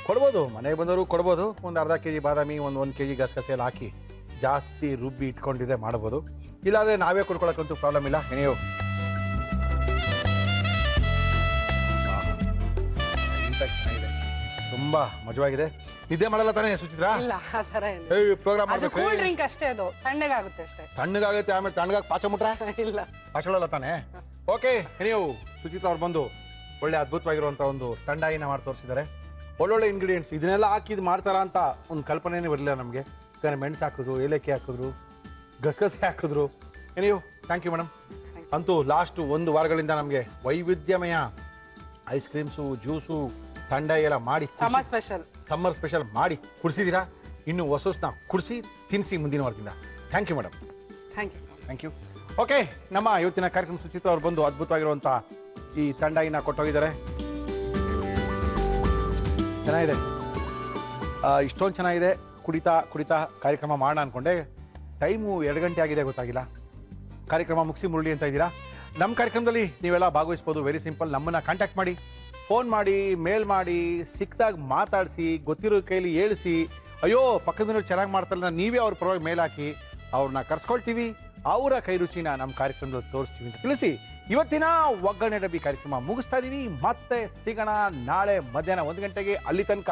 ಕೊಡ್ಬೋದು, ಮನೆಗೆ ಬಂದವರು ಕೊಡ್ಬೋದು. ಒಂದು ಅರ್ಧ ಕೆ ಜಿ ಬಾದಾಮಿ, ಒಂದು ಕೆ ಜಿ ಗಸಗಸೆ ಎಲ್ಲ ಹಾಕಿ ಜಾಸ್ತಿ ರುಬ್ಬಿ ಇಟ್ಕೊಂಡಿದ್ರೆ ಮಾಡ್ಬೋದು. ಇಲ್ಲಾಂದರೆ ನಾವೇ ಕೊಡ್ಕೊಳಕ್ಕಂತೂ ಪ್ರಾಬ್ಲಮ್ ಇಲ್ಲ. ನೀವು ಚೆನ್ನಾಗಿದೆ, ತುಂಬ ಮಜವಾಗಿದೆ. ನಿದ್ದೆ ಮಾಡಲ್ಲ ತಾನೇ ಸುಚಿತ್ರಾ? ಇಲ್ಲ, ಆ ಥರ ಇಲ್ಲ. ಪ್ರೋಗ್ರಾಮ್ ಅದು ಕೂಲ್ ಡ್ರಿಂಕ್ ಅಷ್ಟೇ, ಅದು ತಣ್ಣಗಾಗುತ್ತೆ ಅಷ್ಟೇ. ತಣ್ಣಗಾಗುತ್ತೆ, ಆಮೇಲೆ ತಣ್ಣಗಾಗಿ ಪಾಚ ಮುಟ್ರೆ ಇಲ್ಲ, ಪಾಚಳಲ್ಲ ತಾನೇ? ಓಕೆ, ನೀವು ಸುಚಿತ್ರಾ ಅವ್ರು ಬಂದು ಒಳ್ಳೆ ಅದ್ಭುತವಾಗಿರುವಂಥ ಒಂದು ತಂಡಾಯಿನ ಮಾಡಿ ತೋರಿಸಿದ್ದಾರೆ. ಒಳ್ಳೊಳ್ಳೆ ಇಂಗ್ರೀಡಿಯೆಂಟ್ಸ್ ಇದನ್ನೆಲ್ಲ ಹಾಕಿದ್ ಮಾಡ್ತಾರ ಅಂತ ಒಂದು ಕಲ್ಪನೆನೇ ಬರಲಿಲ್ಲ ನಮಗೆ. ಯಾಕಂದರೆ ಮೆಣಸು ಹಾಕಿದ್ರು, ಏಲಕ್ಕಿ ಹಾಕಿದ್ರು, ಗಸಗಸೆ ಹಾಕಿದ್ರು. ನೀವು ಥ್ಯಾಂಕ್ ಯು ಮೇಡಮ್. ಅಂತೂ ಲಾಸ್ಟು 1 ವಾರಗಳಿಂದ ನಮಗೆ ವೈವಿಧ್ಯಮಯ ಐಸ್ ಕ್ರೀಮ್ಸು, ಜ್ಯೂಸು, ತಂಡಾಯಿ ಎಲ್ಲ ಮಾಡಿ ಸಮ್ಮರ್ ಸ್ಪೆಷಲ್ ಮಾಡಿ ಕುಡಿಸಿದ್ದೀರಾ. ಇನ್ನು ಹೊಸನ ಕುಡಿಸಿ ತಿನ್ನಿಸಿ ಮುಂದಿನ ವಾರದಿಂದ. Thank you madam. Thank you. Okay, ನಮ್ಮ ಇವತ್ತಿನ ಕಾರ್ಯಕ್ರಮ ಸುಚಿತ್ರಾ ಅವ್ರು ಬಂದು ಅದ್ಭುತವಾಗಿರುವಂಥ ಈ ತಂಡಾಯಿನ ಕೊಟ್ಟೋಗಿದ್ದಾರೆ. ಚೆನ್ನಾಗಿದೆ, ಇಷ್ಟೊಂದು ಚೆನ್ನಾಗಿದೆ. ಕುಡಿತಾ ಕಾರ್ಯಕ್ರಮ ಮಾಡೋಣ ಅಂದ್ಕೊಂಡೆ. ಟೈಮು 2 ಗಂಟೆ ಆಗಿದೆ, ಗೊತ್ತಾಗಿಲ್ಲ. ಕಾರ್ಯಕ್ರಮ ಮುಗಿಸಿ ಮುರಳಿ ಅಂತ ಇದ್ದೀರಾ. ನಮ್ಮ ಕಾರ್ಯಕ್ರಮದಲ್ಲಿ ನೀವೆಲ್ಲ ಭಾಗವಹಿಸ್ಬೋದು. ವೆರಿ ಸಿಂಪಲ್, ನಮ್ಮನ್ನು ಕಾಂಟ್ಯಾಕ್ಟ್ ಮಾಡಿ, ಫೋನ್ ಮಾಡಿ, ಮೇಲ್ ಮಾಡಿ, ಸಿಕ್ಕಿದಾಗ ಮಾತಾಡಿಸಿ, ಗೊತ್ತಿರೋ ಕೈಲಿ ಹೇಳಿಸಿ, ಅಯ್ಯೋ ಪಕ್ಕದವ್ರು ಚೆನ್ನಾಗಿ ಮಾಡ್ತಾರಲ್ಲ, ನೀವೇ ಅವ್ರ ಪರವಾಗಿ ಮೇಲ್ ಹಾಕಿ ಅವ್ರನ್ನ ಕರ್ಸ್ಕೊಳ್ತೀವಿ. ಅವರ ಕೈ ರುಚಿನ ನಮ್ಮ ಕಾರ್ಯಕ್ರಮದಲ್ಲಿ ತೋರಿಸ್ತೀವಿ ಅಂತ ತಿಳಿಸಿ ಇವತ್ತಿನ ಒಗ್ಗರಣೆ ಡಬ್ಬಿ ಕಾರ್ಯಕ್ರಮ ಮುಗಿಸ್ತಾ ಇದೀವಿ. ಮತ್ತೆ ಸಿಗೋಣ ನಾಳೆ ಮಧ್ಯಾಹ್ನ 1 ಗಂಟೆಗೆ. ಅಲ್ಲಿ ತನಕ